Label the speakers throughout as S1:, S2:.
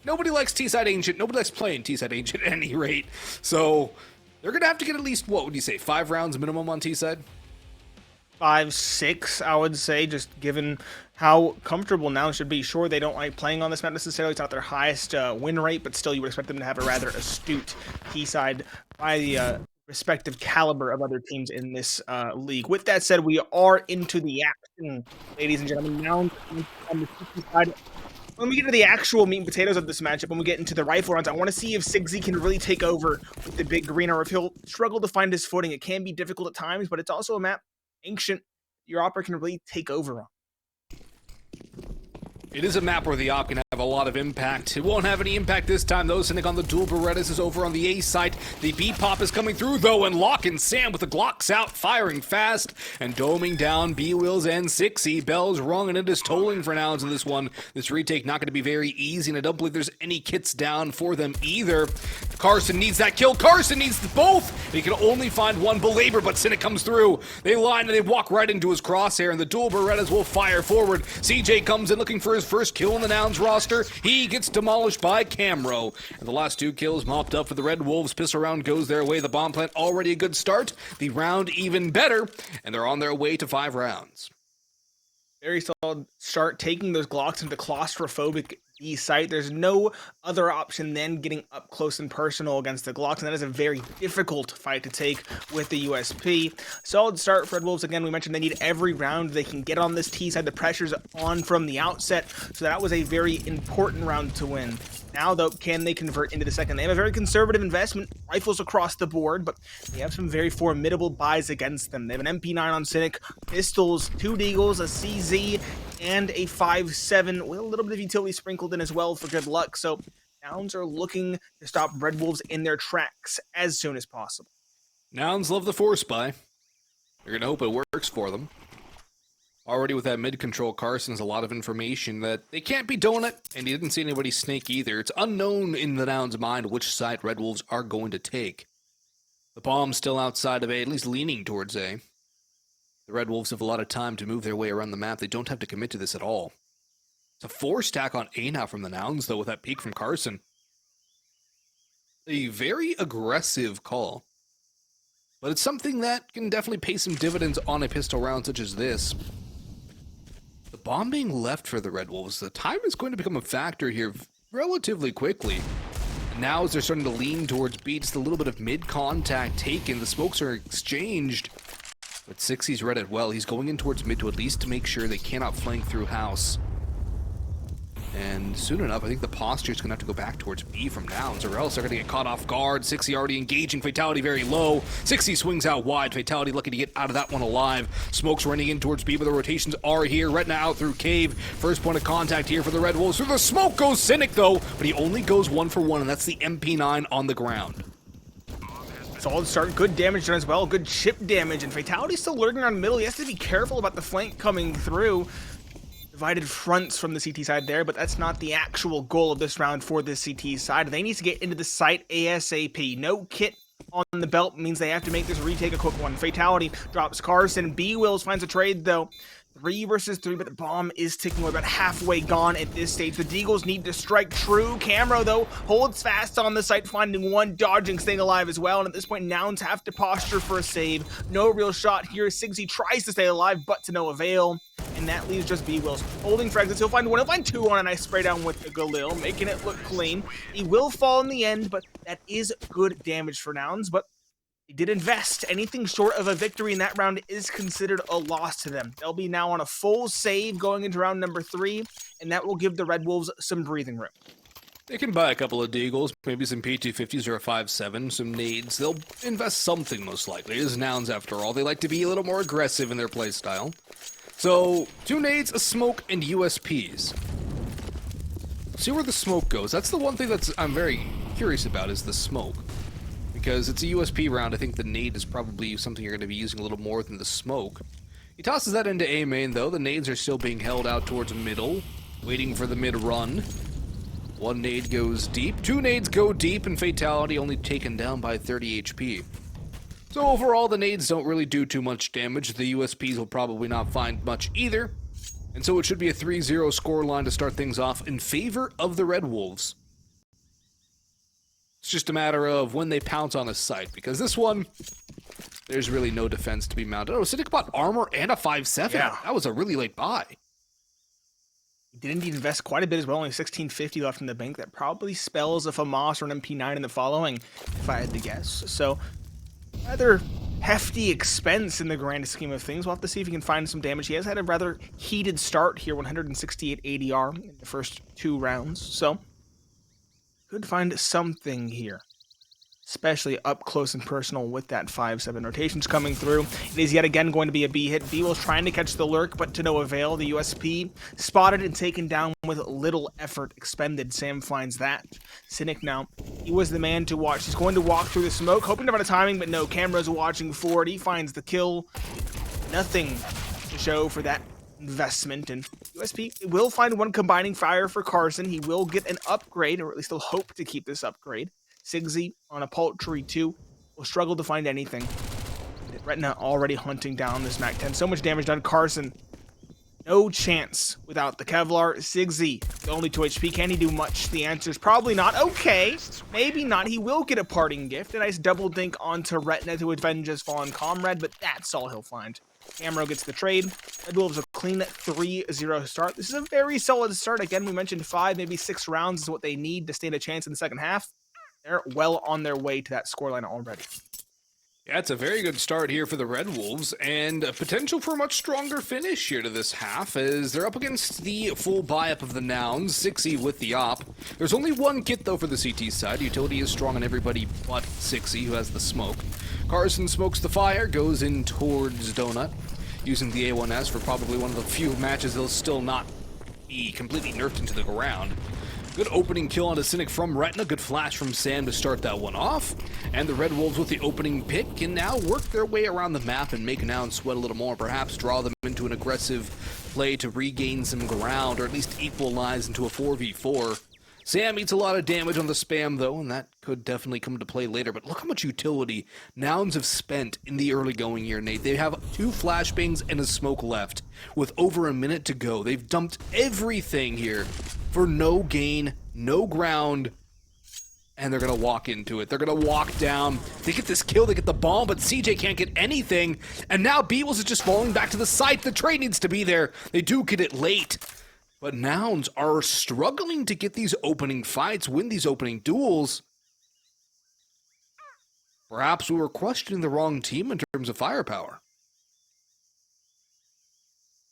S1: nobody likes T-side Ancient. Nobody likes playing T-side Ancient at any rate. So they're going to have to get at least, what would you say, 5 rounds minimum on T-side?
S2: 5, 6, I would say, just given how comfortable Nouns should be. Sure, they don't like playing on this map necessarily. It's not their highest win rate, but still you would expect them to have a rather astute T-side by the respective caliber of other teams in this league. With that said, we are into the action, ladies and gentlemen. Nouns on the T side. When we get to the actual meat and potatoes of this matchup, when we get into the rifle rounds, I want to see if Sigzy can really take over with the big green, or if he'll struggle to find his footing. It can be difficult at times, but it's also a map Ancient your opera can really take over on.
S1: It is a map where the op can have a lot of impact. It won't have any impact this time, though. Cynic on the dual Berettas is over on the A site. The B-pop is coming through, though, and Locke and Sam with the Glocks out, firing fast and doming down B-Wills and Sixy. Bells rung, and it is tolling for Nouns in this one. This retake not going to be very easy, and I don't believe there's any kits down for them either. Carson needs that kill. Carson needs both. And he can only find one Belabor, but Cynic comes through. They line and they walk right into his crosshair, and the dual Berettas will fire forward. CJ comes in looking for his first kill in the Nouns roster. He gets demolished by Camro. And the last 2 kills mopped up for the Red Wolves. Pistol round goes their way. The bomb plant already a good start. The round even better. And they're on their way to 5 rounds.
S2: Very solid start, taking those Glocks into claustrophobic B site. There's no other option than getting up close and personal against the Glocks, and that is a very difficult fight to take with the USP. Solid start for Red Wolves. Again, we mentioned they need every round they can get on this T side. The pressure's on from the outset, so that was a very important round to win. Now, though, can they convert into the second? They have a very conservative investment, rifles across the board, but they have some very formidable buys against them. They have an MP9 on Cynic, pistols, 2 Deagles, a CZ, and a 5.7 with a little bit of utility sprinkled in as well for good luck. So Nouns are looking to stop Red Wolves in their tracks as soon as possible.
S1: Nouns love the force buy. They're going to hope it works for them. Already with that mid-control, Carson's a lot of information that they can't be donut, and he didn't see anybody snake either. It's unknown in the Nouns' mind which side Red Wolves are going to take. The bomb's still outside of A, at least leaning towards A. The Red Wolves have a lot of time to move their way around the map. They don't have to commit to this at all. It's a 4 stack on A now from the Nouns, though, with that peek from Carson. A very aggressive call. But it's something that can definitely pay some dividends on a pistol round such as this. The bomb being left for the Red Wolves, the time is going to become a factor here relatively quickly. And now as they're starting to lean towards B, just a little bit of mid-contact taken. The smokes are exchanged. But Sixy's read it well. He's going in towards mid to at least to make sure they cannot flank through house. And soon enough, I think the posture is going to have to go back towards B from Nouns, or else they're going to get caught off guard. Sixy already engaging, Fatality very low. Sixy swings out wide, Fatality lucky to get out of that one alive. Smoke's running in towards B, but the rotations are here. Retina out through Cave. First point of contact here for the Red Wolves. Through the smoke goes Cynic, though, but he only goes 1 for 1, and that's the MP9 on the ground.
S2: Solid start, good damage done as well, good chip damage, and Fatality's still lurking around the middle. He has to be careful about the flank coming through. Divided fronts from the CT side there, but that's not the actual goal of this round for the CT side. They need to get into the site ASAP. No kit on the belt means they have to make this retake a quick one. Fatality drops Carson. B-Wills finds a trade, though. 3 versus 3, but the bomb is ticking away, about halfway gone at this stage. The Deagles need to strike true. Camro, though, holds fast on the site, finding one, dodging, staying alive as well. And at this point, Nouns have to posture for a save. No real shot here. Sigzy tries to stay alive, but to no avail. And that leaves just B-Wills holding frags. He'll find 1, he'll find 2 on a nice spray down with the Galil, making it look clean. He will fall in the end, but that is good damage for Nouns. But they did invest. Anything short of a victory in that round is considered a loss to them. They'll be now on a full save going into round number 3, and that will give the Red Wolves some breathing room.
S1: They can buy a couple of Deagles, maybe some P250s or a 5.7, some nades. They'll invest something most likely. It is Nouns after all. They like to be a little more aggressive in their playstyle. So, 2 nades, a smoke, and USPs. See where the smoke goes. That's the one thing I'm very curious about, is the smoke. Because it's a USP round, I think the nade is probably something you're going to be using a little more than the smoke. He tosses that into A main, though. The nades are still being held out towards middle, waiting for the mid run. 1 nade goes deep, 2 nades go deep, and Fatality only taken down by 30 HP. So overall, the nades don't really do too much damage. The USPs will probably not find much either. And so it should be a 3-0 scoreline to start things off in favor of the Red Wolves. It's just a matter of when they pounce on a site, because this one, there's really no defense to be mounted. Oh, Cynic bought armor and a 5/7.
S2: Yeah.
S1: That was a really late buy.
S2: He did indeed invest quite a bit as well, only 1650 left in the bank. That probably spells a FAMAS or an MP9 in the following, if I had to guess. So, rather hefty expense in the grand scheme of things. We'll have to see if he can find some damage. He has had a rather heated start here, 168 ADR in the first 2 rounds. So, could find something here, especially up close and personal with that 5/7 rotations coming through. It is yet again going to be a B hit. B was trying to catch the lurk, but to no avail. The USP spotted and taken down with little effort expended. Sam finds that. Cynic now, he was the man to watch. He's going to walk through the smoke, hoping to find a timing, but no, Camera's watching for it. He finds the kill. Nothing to show for that investment, and USP will find one combining fire for Carson. He will get an upgrade, or at least he'll hope to keep this upgrade. Sigsy on a paltry 2 will struggle to find anything. Retina already hunting down this MAC-10. So much damage done. Carson, no chance without the Kevlar. Sigsy, only 2 HP. Can he do much? The answer is probably not. Okay, maybe not. He will get a parting gift. A nice double dink onto Retina to avenge his fallen comrade, but that's all he'll find. Camero gets the trade. Red Wolves a clean 3-0 start. This is a very solid start. Again, we mentioned 5, maybe 6 rounds is what they need to stand a chance in the second half. They're well on their way to that scoreline already.
S1: Yeah, it's a very good start here for the Red Wolves, and a potential for a much stronger finish here to this half, as they're up against the full buy-up of the Nouns, 6E with the op. There's only one kit, though, for the CT side. Utility is strong on everybody but 6E, who has the smoke. Carson smokes the fire, goes in towards Donut, using the A1S for probably one of the few matches they'll still not be completely nerfed into the ground. Good opening kill onto Cynic from Retina. Good flash from Sam to start that one off. And the Red Wolves with the opening pick can now work their way around the map and make Nouns sweat a little more. Perhaps draw them into an aggressive play to regain some ground, or at least equalize into a 4v4. Sam eats a lot of damage on the spam, though, and that could definitely come to play later. But look how much utility Nouns have spent in the early going here, Nate. They have 2 flashbangs and a smoke left with over a minute to go. They've dumped everything here for no gain, no ground, and they're going to walk into it. They're going to walk down. They get this kill, they get the bomb, but CJ can't get anything. And now Beatles is just falling back to the site. The trade needs to be there. They do get it late. But Nouns are struggling to get these opening fights, win these opening duels. Perhaps we were questioning the wrong team in terms of firepower.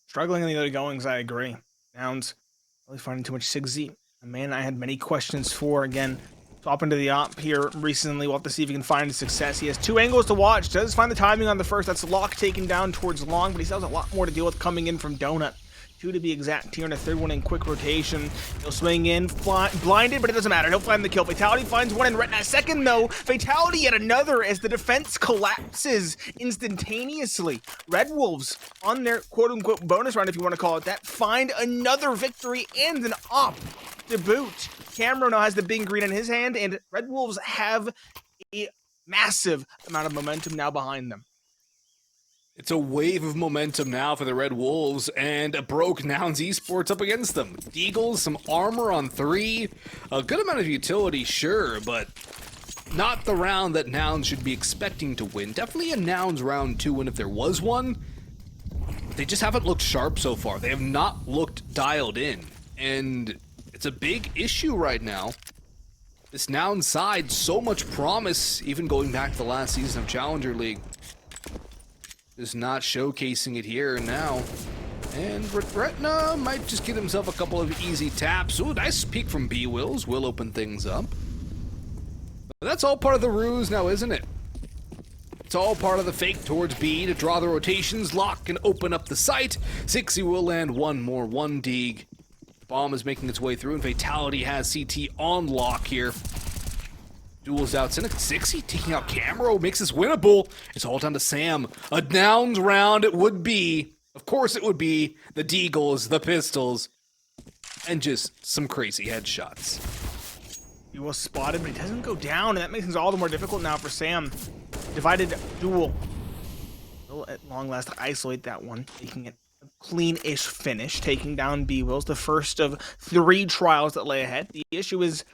S2: Struggling in the other goings, I agree. Nouns really finding too much Sigsy. A man I had many questions for. Again, top into the op here recently. We'll have to see if he can find a success. He has 2 angles to watch. Does find the timing on the first. That's Lock taken down towards Long, but he still has a lot more to deal with coming in from Donut. 2 to be exact here, and a third one in quick rotation. He'll swing in, blinded, but it doesn't matter. He'll find the kill. Fatality finds one in Retina. Second, though, Fatality yet another as the defense collapses instantaneously. Red Wolves, on their quote-unquote bonus round, if you want to call it that, find another victory and an op to boot. Cameron now has the big green in his hand, and Red Wolves have a massive amount of momentum now behind them.
S1: It's a wave of momentum now for the Red Wolves, and a broke Nouns Esports up against them. Deagles, some armor on 3, a good amount of utility, sure, but not the round that Nouns should be expecting to win. Definitely a Nouns round 2 win if there was one. But they just haven't looked sharp so far. They have not looked dialed in, and it's a big issue right now. This Nouns side, so much promise, even going back to the last season of Challenger League. Is not showcasing it here now. And Retina might just get himself a couple of easy taps. Ooh, nice peek from B-Wills. Will open things up. But that's all part of the ruse now, isn't it? It's all part of the fake towards B to draw the rotations, lock, and open up the site. 6E will land one more, 1 Deeg. Bomb is making its way through, and Fatality has CT on lock here. Duels out. Cynic 6E taking out Camero, makes this winnable. It's all down to Sam. A Nouns round it would be. Of course it would be. The Deagles, the pistols, and just some crazy headshots.
S2: He was spotted, but he doesn't go down, and that makes things all the more difficult now for Sam. Divided duel. Will at long last isolate that one, making it a clean-ish finish, taking down B-Wills, the first of 3 trials that lay ahead. The issue is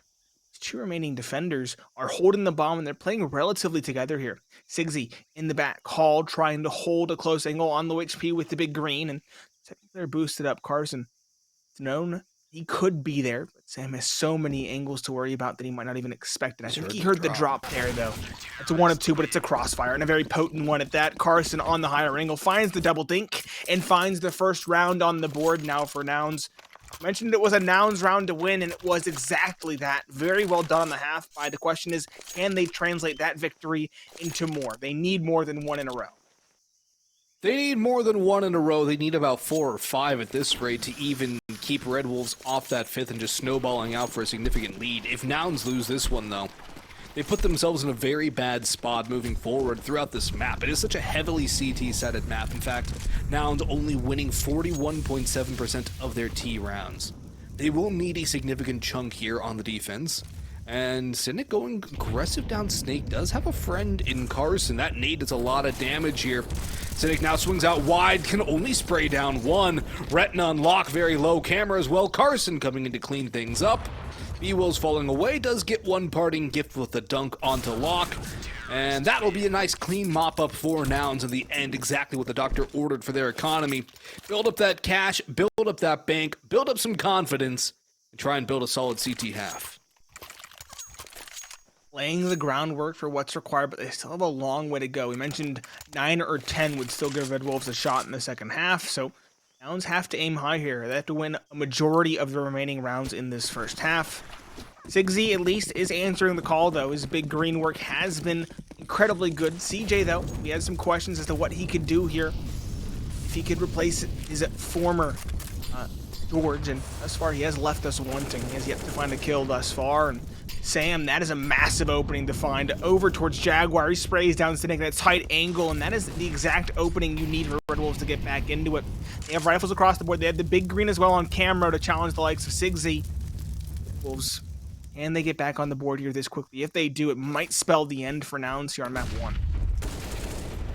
S2: Two remaining defenders are holding the bomb, and they're playing relatively together here. Sigzy in the back, Hall trying to hold a close angle on low HP with the big green, and second player boosted up. Carson, it's known he could be there, but Sam has so many angles to worry about that he might not even expect it. I think he heard the drop there, though. It's a 1 of 2, but it's a crossfire, and a very potent one at that. Carson on the higher angle finds the double dink and finds the first round on the board now for Nouns. I mentioned it was a Nouns round to win, and it was exactly that. Very well done on the half by. The question is, can they translate that victory into more? They need more than 1 in a row.
S1: They need more than 1 in a row. They need about 4 or 5 at this rate to even keep Red Wolves off that 5th and just snowballing out for a significant lead. If Nouns lose this one, though, they put themselves in a very bad spot moving forward throughout this map. It is such a heavily CT-sided map. In fact, Nouns only winning 41.7% of their T rounds. They will need a significant chunk here on the defense. And Cynic going aggressive down Snake does have a friend in Carson. That nade does a lot of damage here. Cynic now swings out wide, can only spray down 1. Retina on lock, very low camera as well. Carson coming in to clean things up. B-Will's falling away, does get 1 parting gift with the dunk onto lock. And that'll be a nice clean mop-up for Nouns in the end, exactly what the doctor ordered for their economy. Build up that cash, build up that bank, build up some confidence, and try and build a solid CT half.
S2: Laying the groundwork for what's required, but they still have a long way to go. We mentioned 9 or 10 would still give Red Wolves a shot in the second half, so Nouns have to aim high here. They have to win a majority of the remaining rounds in this first half. Sigzy, at least, is answering the call, though. His big green work has been incredibly good. CJ, though, we had some questions as to what he could do here. If he could replace his former George, and thus far he has left us wanting. He has yet to find a kill thus far, and Sam, that is a massive opening to find over towards Jaguar. He sprays down Cynic at a tight angle, and that is the exact opening you need for Red Wolves to get back into it. They have rifles across the board. They have the big green as well on camera to challenge the likes of Sigzy. Wolves, can they get back on the board here this quickly? If they do, it might spell the end for Nouns here on map 1.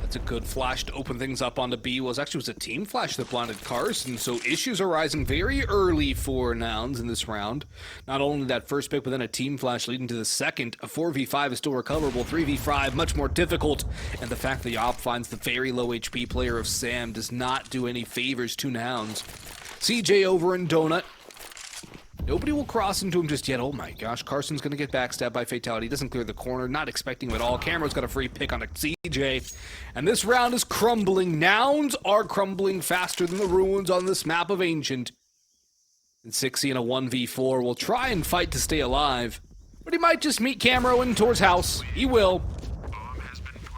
S1: That's a good flash to open things up onto B. Well, it was a team flash that blinded Carson, so issues are rising very early for Nouns in this round. Not only that first pick, but then a team flash leading to the second. A 4v5 is still recoverable, 3v5 much more difficult, and the fact that the op finds the very low HP player of Sam does not do any favors to Nouns. CJ over in Donut. Nobody will cross into him just yet. Oh my gosh, Carson's going to get backstabbed by Fatality. Doesn't clear the corner, not expecting him at all. Camera's got a free pick on a CJ. And this round is crumbling. Nouns are crumbling faster than the ruins on this map of Ancient. And 60 in a 1v4 will try and fight to stay alive. But he might just meet Camero in towards house. He will.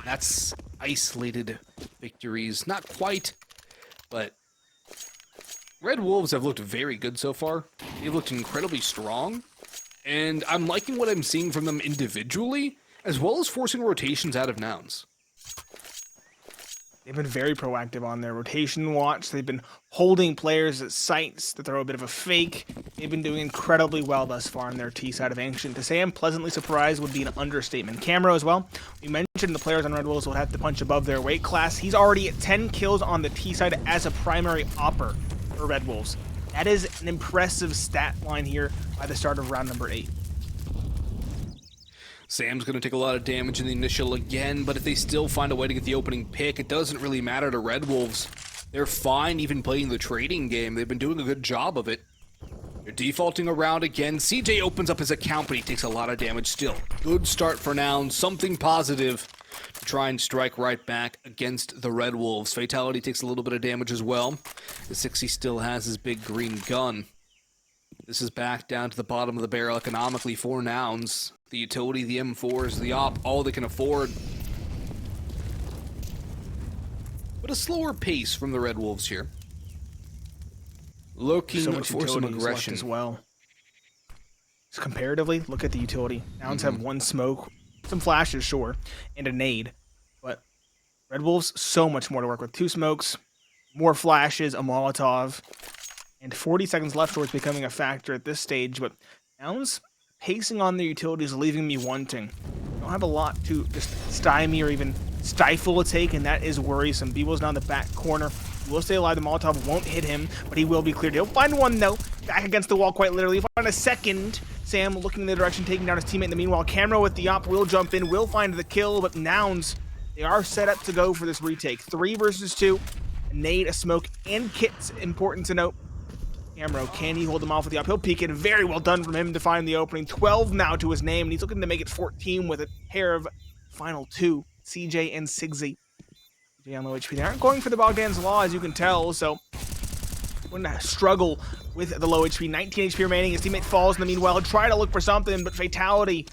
S1: That's isolated victories. Not quite, but Red Wolves have looked very good so far. They've looked incredibly strong, and I'm liking what I'm seeing from them individually, as well as forcing rotations out of Nouns.
S2: They've been very proactive on their rotation watch. They've been holding players at sites to throw a bit of a fake. They've been doing incredibly well thus far on their T side of Ancient. To say I'm pleasantly surprised would be an understatement. Camero as well. We mentioned the players on Red Wolves will have to punch above their weight class. He's already at 10 kills on the T side as a primary opper for Red Wolves. That is an impressive stat line here by the start of round number 8.
S1: Sam's going to take a lot of damage in the initial again, but if they still find a way to get the opening pick, it doesn't really matter to Red Wolves. They're fine even playing the trading game. They've been doing a good job of it. They're defaulting around again. CJ opens up his account, but he takes a lot of damage still. Good start for Nouns. Something positive to try and strike right back against the Red Wolves. Fatality takes a little bit of damage as well. The 60 still has his big green gun. This is back down to the bottom of the barrel economically for Nouns. The utility, the M4s, the op, all they can afford. But a slower pace from the Red Wolves here. Looking for some aggression
S2: as well. So comparatively, look at the utility. Nouns have 1 smoke, some flashes, sure, and a nade. But Red Wolves, so much more to work with. 2 smokes, more flashes, a Molotov, and 40 seconds left towards becoming a factor at this stage. But Nouns pacing on their utilities, leaving me wanting. Don't have a lot to just stymie or even stifle a take, and that is worrisome. B-Will's now in the back corner. He will stay alive. The Molotov won't hit him, but he will be cleared. He'll find one, though. Back against the wall, quite literally. He'll find a second. Sam looking in the direction, taking down his teammate. In the meanwhile, Camera with the op will jump in, will find the kill, but Nouns, they are set up to go for this retake. 3 versus 2. A nade, a smoke, and Kit's important to note. Camera, can he hold them off with the uphill peek? And very well done from him to find the opening. 12 now to his name, and he's looking to make it 14 with a pair of final 2, CJ and Sigsy. CJ on low HP. They aren't going for the Bogdan's Law, as you can tell, so wouldn't struggle with the low HP. 19 HP remaining. His teammate falls in the meanwhile. Try to look for something, but Fatality.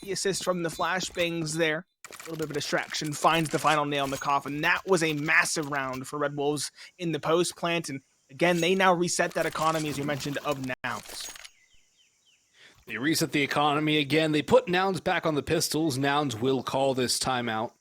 S2: The assist from the flashbangs there. A little bit of a distraction. Finds the final nail in the coffin. That was a massive round for Red Wolves in the post plant, and again, they now reset that economy, as you mentioned, of Nouns.
S1: They reset the economy again. They put Nouns back on the pistols. Nouns will call this timeout,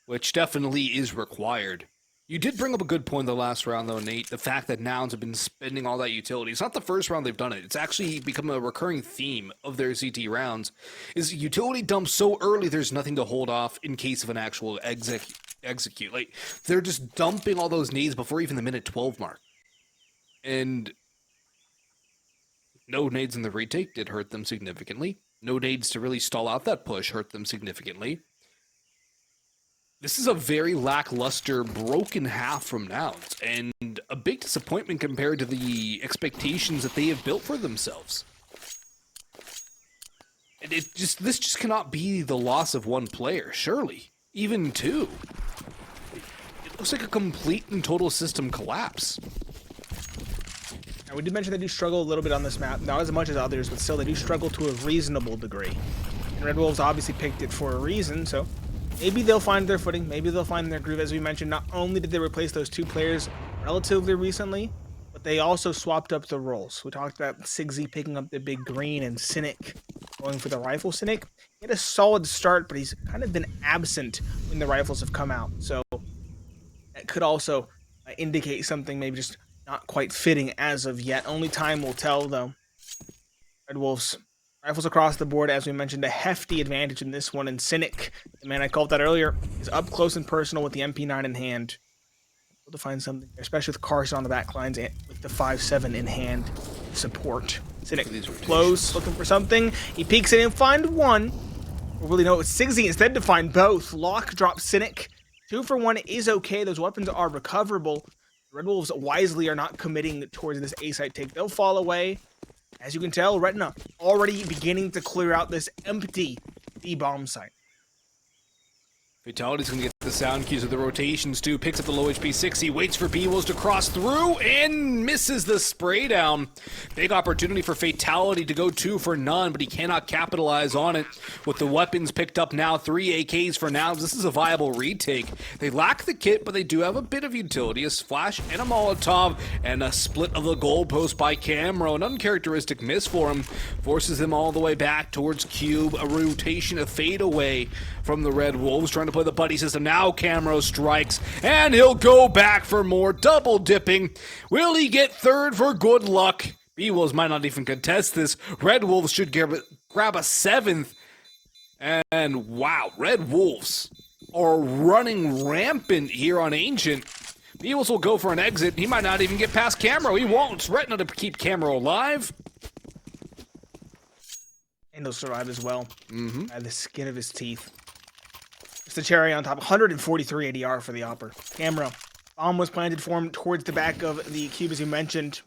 S1: which definitely is required. You did bring up a good point in the last round, though, Nate. The fact that Nouns have been spending all that utility. It's not the first round they've done it. It's actually become a recurring theme of their CT rounds. Is utility dump so early there's nothing to hold off in case of an actual execute. Like, they're just dumping all those nades before even the minute 12 mark. And no nades in the retake did hurt them significantly. No nades to really stall out that push hurt them significantly. This is a very lackluster, broken half from Nouns, and a big disappointment compared to the expectations that they have built for themselves. And this just cannot be the loss of one player, surely. Even 2. It looks like a complete and total system collapse.
S2: Now, we did mention they do struggle a little bit on this map, not as much as others, but still they do struggle to a reasonable degree. And Red Wolves obviously picked it for a reason, so maybe they'll find their footing, maybe they'll find their groove. As we mentioned, not only did they replace those 2 players relatively recently, but they also swapped up the roles. We talked about Sigsy picking up the big green and Cynic going for the rifle. Cynic, he had a solid start, but he's kind of been absent when the rifles have come out. So that could also indicate something maybe just not quite fitting as of yet. Only time will tell, though. Red Wolves, rifles across the board, as we mentioned, a hefty advantage in this one. And Cynic, the man I called that earlier, is up close and personal with the MP9 in hand. Able to find something, especially with Carson on the back lines and with the 5.7 in hand support. Cynic close, looking for something. He peeks in and find one. We'll really know it's Sigsy instead to find both. Lock drops Cynic. 2 for 1 is okay. Those weapons are recoverable. The Red Wolves wisely are not committing towards this A-site take. They'll fall away. As you can tell, Retina already beginning to clear out this empty B-bomb site.
S1: Fatality's gonna get the sound cues of the rotations too. Picks up the low HP 60, waits for B-Wolves to cross through and misses the spray down. Big opportunity for Fatality to go 2 for none, but he cannot capitalize on it. With the weapons picked up now, 3 AKs for now. This is a viable retake. They lack the kit, but they do have a bit of utility. A flash and a Molotov, and a split of the goalpost by Camro. An uncharacteristic miss for him. Forces him all the way back towards Cube. A rotation, a fade away from the Red Wolves, trying to play the buddy system. Now Camro strikes, and he'll go back for more. Double dipping. Will he get 3rd for good luck? B-Wolves might not even contest this. Red Wolves should grab a 7th. And wow, Red Wolves are running rampant here on Ancient. B-Wolves will go for an exit. He might not even get past Camro. He won't. It's Retina to keep Camro alive.
S2: And he'll survive as well. By the skin of his teeth. It's the cherry on top. 143 ADR for the Opper. Camera. Bomb was planted for him towards the back of the cube, as you mentioned.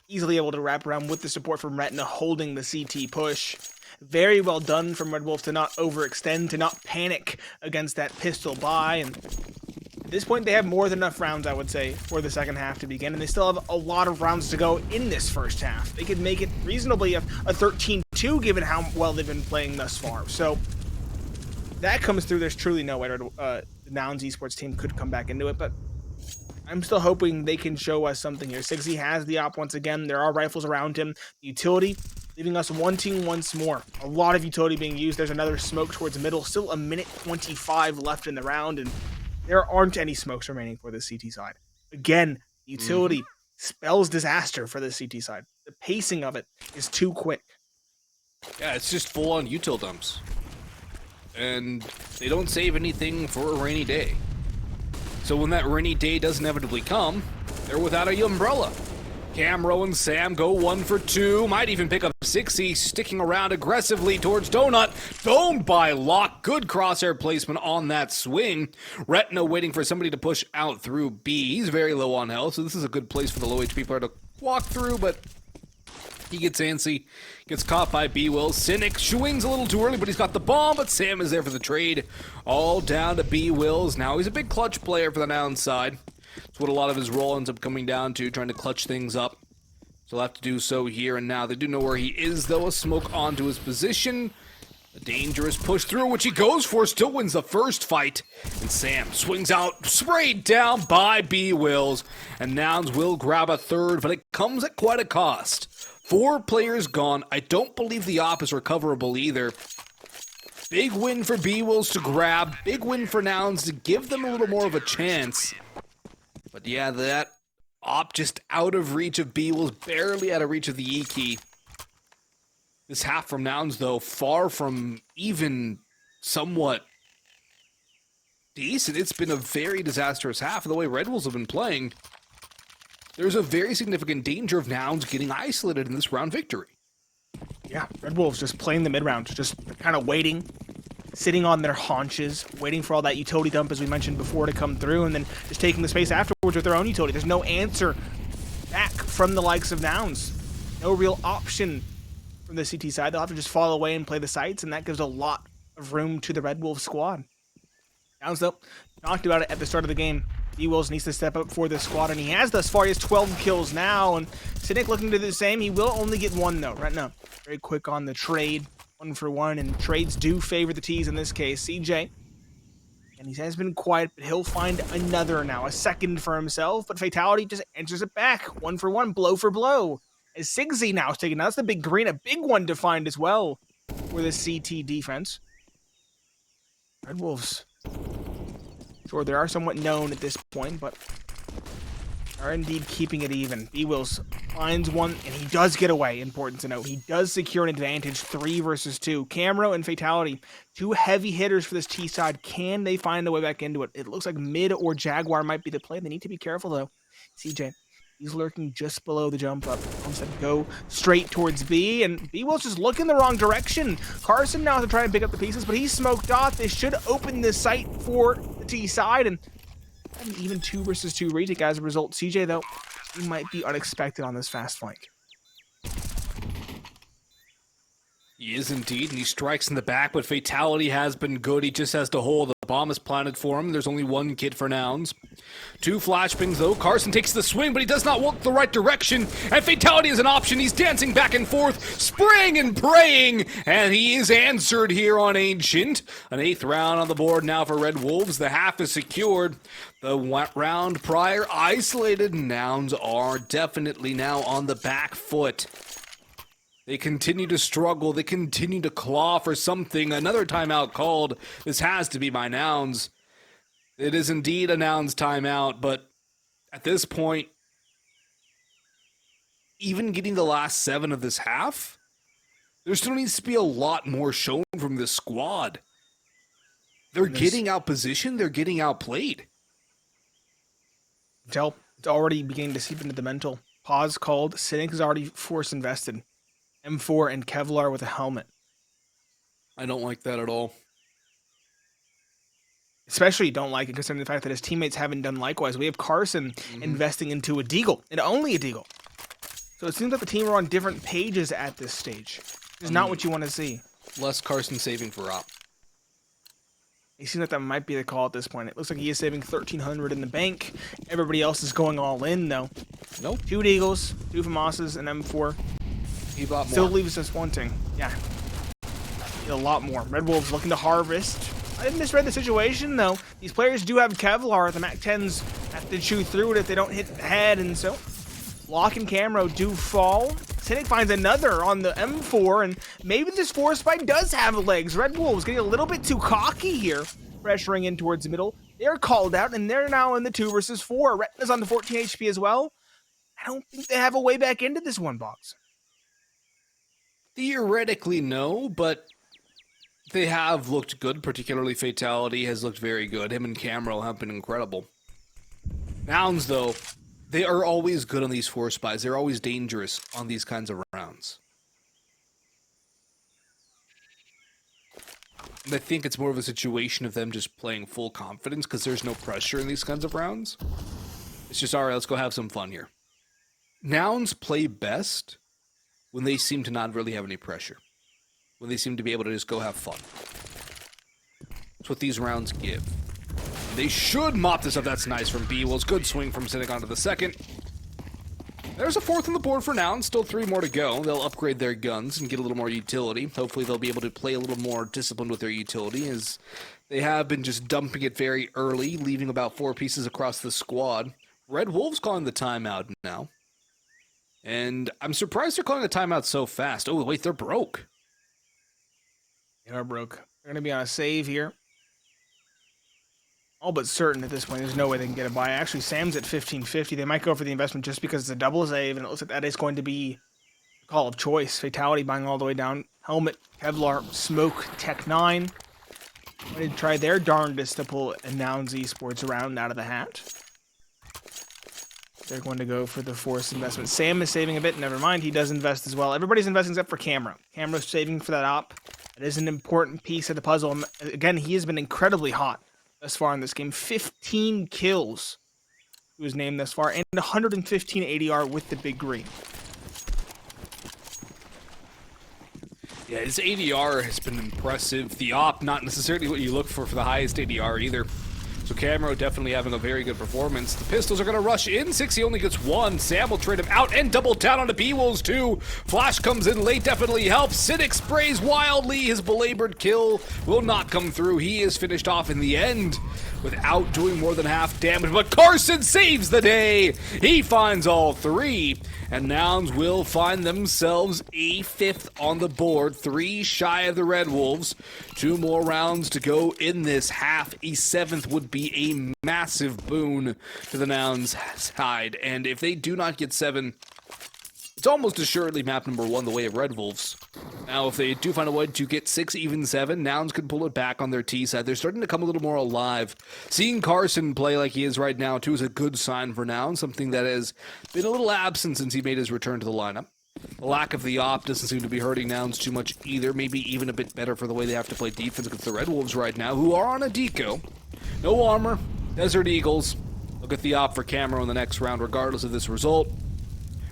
S2: Easily able to wrap around with the support from Retina holding the CT push. Very well done from Red Wolf to not overextend, to not panic against that pistol buy. And at this point, they have more than enough rounds, I would say, for the second half to begin. And they still have a lot of rounds to go in this first half. They could make it reasonably a 13-2 given how well they've been playing thus far. So that comes through. There's truly no way the Nouns esports team could come back into it, but I'm still hoping they can show us something here. Sigsy has the op once again. There are rifles around him. Utility leaving us wanting once more. A lot of utility being used. There's another smoke towards the middle. Still a minute 25 left in the round, and there aren't any smokes remaining for the CT side. Again, utility spells disaster for the CT side. The pacing of it is too quick.
S1: Yeah, it's just full-on util dumps. And they don't save anything for a rainy day. So when that rainy day does inevitably come, they're without a umbrella. Camro and Sam go 1 for 2. Might even pick up 60, sticking around aggressively towards Donut. Domed by Locke. Good crosshair placement on that swing. Retina waiting for somebody to push out through B. He's very low on health, so this is a good place for the low HP player to walk through, but he gets antsy. Gets caught by B-Will. Cynic swings a little too early, but he's got the bomb, but Sam is there for the trade. All down to B-Wills. Now he's a big clutch player for the Nouns side. That's what a lot of his role ends up coming down to, trying to clutch things up. So he'll have to do so here and now. They do know where he is, though. A smoke onto his position. A dangerous push through, which he goes for. Still wins the first fight. And Sam swings out, sprayed down by B-Wills. And Nouns will grab a third, but it comes at quite a cost. 4 players gone. I don't believe the op is recoverable either. Big win for B-Wills to grab. Big win for Nouns to give them a little more of a chance. But yeah, that op just out of reach of B-Wills, barely out of reach of the E key. This half from Nouns, though, far from even somewhat decent. It's been a very disastrous half of the way RedW have been playing. There's a very significant danger of Nouns getting isolated in this round victory.
S2: Yeah, RedW just playing the mid-round, just kind of waiting, sitting on their haunches, waiting for all that utility dump, as we mentioned before, to come through, and then just taking the space afterwards with their own utility. There's no answer back from the likes of Nouns. No real option from the CT side. They'll have to just fall away and play the sites, and that gives a lot of room to the RedW squad. Nouns, though, talked about it at the start of the game. B-Wills needs to step up for this squad, and he has thus far. He has 12 kills now, and Cynic looking to do the same. He will only get 1, though. Right now, very quick on the trade. 1 for 1, and trades do favor the T's in this case. CJ, and he has been quiet, but he'll find another now, a second for himself, but Fatality just enters it back. 1 for 1, blow for blow. As Sigsy now is taken out. That's the big green, a big one to find as well for the CT defense. RedW, sure, they are somewhat known at this point, but are indeed keeping it even. B-Wills finds one, and he does get away, important to note. He does secure an advantage, 3 versus 2. Camro and Fatality, 2 heavy hitters for this T side. Can they find a way back into it? It looks like mid or Jaguar might be the play. They need to be careful, though. CJ, he's lurking just below the jump up. Instead, go straight towards B, and B-Will's just look in the wrong direction. Carson now has to try and pick up the pieces, but he's smoked off. They should open this site for the T side, and an even 2 versus 2 retake as a result. CJ, though, he might be unexpected on this fast flank.
S1: He is indeed, and he strikes in the back, but Fatality has been good. He just has to hold. The bomb is planted for him. There's only 1 kid for Nouns. 2 flashbangs, though. Carson takes the swing, but he does not walk the right direction, and Fatality is an option. He's dancing back and forth, spraying and praying, and he is answered here on Ancient. An 8th round on the board now for RedW. The half is secured. The round prior isolated. Nouns are definitely now on the back foot. They continue to struggle. They continue to claw for something. Another timeout called. This has to be by Nouns. It is indeed a Nouns timeout, but at this point, even getting the last 7 of this half, there still needs to be a lot more shown from this squad. They're getting out-positioned. They're getting outplayed.
S2: Tell, it's already beginning to seep into the mental. Pause called. Cynic is already force invested. M4 and Kevlar with a helmet.
S1: I don't like that at all.
S2: Especially don't like it considering the fact that his teammates haven't done likewise. We have Carson investing into a Deagle, and only a Deagle. So it seems like the team are on different pages at this stage. It's not what you want to see.
S1: Less Carson saving for op.
S2: It seems like that might be the call at this point. It looks like he is saving 1,300 in the bank. Everybody else is going all in, though.
S1: Nope.
S2: 2 Deagles, 2 FAMASas, and M4.
S1: He bought more.
S2: Still leaves us wanting. Yeah. Need a lot more. RedW looking to harvest. I didn't misread the situation, though. These players do have Kevlar. The MAC-10s have to chew through it if they don't hit the head, and so Locke and Camro do fall. Cynic finds another on the M4, and maybe this force fight does have legs. RedW getting a little bit too cocky here, pressuring in towards the middle. They're called out, and they're now in the 2 versus 4. Retina's on the 14 HP as well. I don't think they have a way back into this one box.
S1: Theoretically, no, but they have looked good, particularly Fatality has looked very good. Him and Camro have been incredible. Nouns, though, They are always good on these force buys. They're always dangerous on these kinds of rounds. And I think it's more of a situation of them just playing full confidence because there's no pressure in these kinds of rounds. It's just, all right, let's go have some fun here. Nouns play best when they seem to not really have any pressure. When they seem to be able to just go have fun. That's what these rounds give. They should mop this up. That's nice from B-Wills. Good swing from Cynic onto the second. There's a fourth on the board for Nouns. Still 3 more to go. They'll upgrade their guns and get a little more utility. Hopefully they'll be able to play a little more disciplined with their utility, as they have been just dumping it very early, leaving about 4 pieces across the squad. Red Wolves calling the timeout now. And I'm surprised they're calling a timeout so fast. Oh, wait, they're broke.
S2: They are broke. They're going to be on a save here. All but certain at this point. There's no way they can get a buy. Actually, Sam's at 1550. They might go for the investment just because it's a double save, and it looks like that is going to be the call of choice. Fatality buying all the way down. Helmet, Kevlar, Smoke, Tech 9. Going to try their darndest to pull a Nouns Esports round out of the hat. They're going to go for the forced investment. Sam is saving a bit. Never mind, he does invest as well. Everybody's investing except for Camera. Camera's saving for that op. It is an important piece of the puzzle. And again, he has been incredibly hot thus far in this game. 15 kills he was named thus far, and 115 ADR with the big green.
S1: Yeah, his ADR has been impressive. The op, not necessarily what you look for the highest ADR either. So Camero definitely having a very good performance. The Pistols are going to rush in. 60 only gets 1. Sam will trade him out and double down onto B-Wolves too. Flash comes in late, definitely helps. Cynic sprays wildly. His belabored kill will not come through. He is finished off in the end without doing more than half damage. But Carson saves the day. He finds all 3. And Nouns will find themselves a 5th on the board. 3 shy of the Red Wolves. 2 more rounds to go in this half. A 7th would be a massive boon to the Nouns side. And if they do not get 7, it's almost assuredly map number 1 the way of Red Wolves. Now, if they do find a way to get 6, even 7, Nouns could pull it back on their T side. They're starting to come a little more alive. Seeing Carson play like he is right now, too, is a good sign for Nouns, something that has been a little absent since he made his return to the lineup. The lack of the op doesn't seem to be hurting Nouns too much either. Maybe even a bit better for the way they have to play defense against the Red Wolves right now, who are on a deco. No armor, Desert Eagles. Look at the op for Camero in the next round, regardless of this result.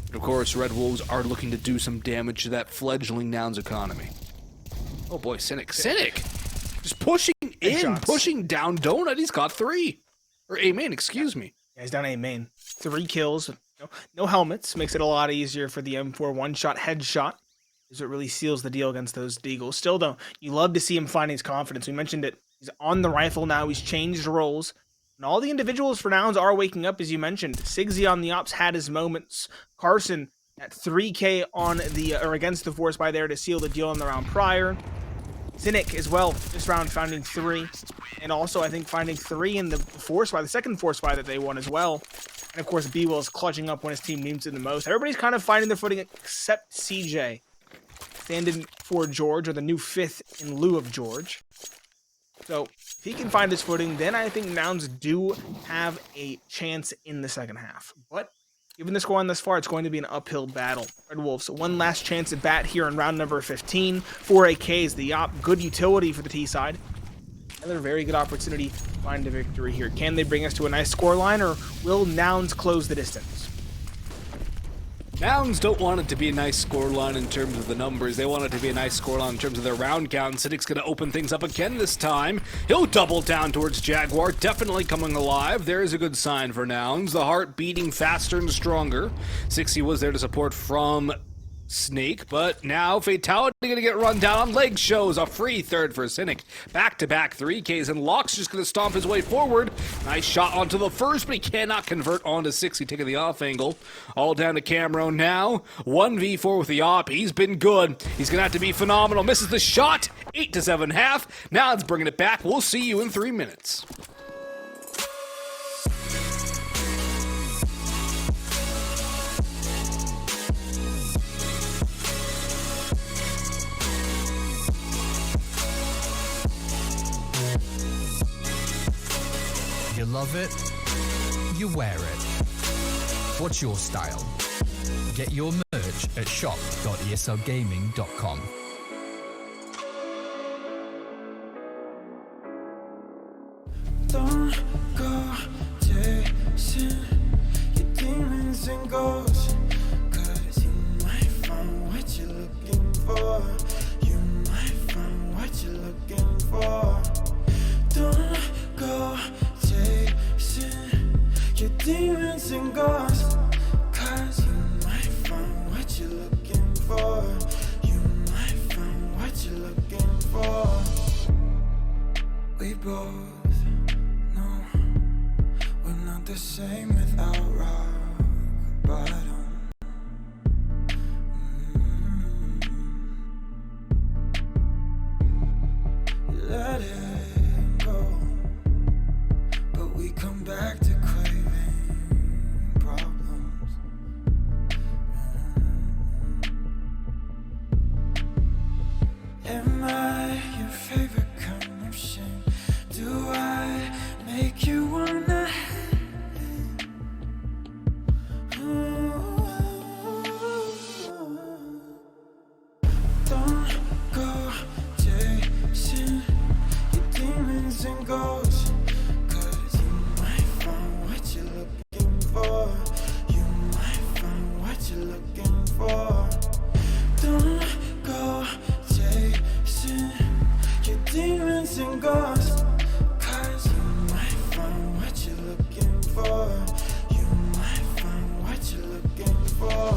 S1: But of course, Red Wolves are looking to do some damage to that fledgling Nouns economy. Oh boy, Cynic. Cynic! Just pushing in,
S2: shots.
S1: pushing down Donut. He's got 3. Or A main, excuse me.
S2: Yeah, he's down A main. 3 kills. No helmets. Makes it a lot easier for the M4 one-shot headshot. Because it really seals the deal against those Deagles. Still, though, you love to see him find his confidence. We mentioned it. He's on the rifle now. He's changed roles. And all the individuals for Nouns are waking up, as you mentioned. Sigsy on the ops had his moments. Carson at 3K on the against the force by there to seal the deal in the round prior. Cynic as well, this round finding 3. And also, I think, finding 3 in the force buy, the second force buy that they won as well. And of course, B-Will is clutching up when his team needs it the most. Everybody's kind of finding their footing except CJ. Standing for George, or the new 5th in lieu of George. So, if he can find his footing, then I think Nouns do have a chance in the second half. But, given the score on this far, it's going to be an uphill battle. Red Wolves, one last chance at bat here in round number 15. 4 AKs, the op, good utility for the T side. Another very good opportunity to find a victory here. Can they bring us to a nice scoreline, or will Nouns close the distance?
S1: Nouns don't want it to be a nice scoreline in terms of the numbers. They want it to be a nice scoreline in terms of their round count. Cynic's going to open things up again this time. He'll double down towards Jaguar, definitely coming alive. There is a good sign for Nouns. The heart beating faster and stronger. 60 was there to support from Snake, but now Fatality gonna get run down on leg shows. A free 3rd for Cynic. Back-to-back 3Ks, and Locke's just gonna stomp his way forward. Nice shot onto the first, but he cannot convert onto 60, taking the off angle. All down to Camero now. 1v4 with the op. He's been good. He's gonna have to be phenomenal. Misses the shot. 8-7 half. Now it's bringing it back. We'll see you in 3 minutes.
S3: You love it, you wear it. What's your style? Get your merch at shop.eslgaming.com.
S4: Don't go chasing your demons and ghosts, 'cause you might find what you're looking for. You might find what you're looking for. Don't go chasing your demons and ghosts, 'cause you might find what you're looking for. You might find what you're looking for. We both know we're not the same without rock bottom. Let it go, but we come back to craving problems. Am I your favorite kind of shame? Do I make you wanna Don't go chasing your demons and ghosts, 'cause you might find what you're looking for. You might find what you're looking for. Don't go chasing your demons and ghosts, 'cause you might find what you're looking for. You might find what you're looking for.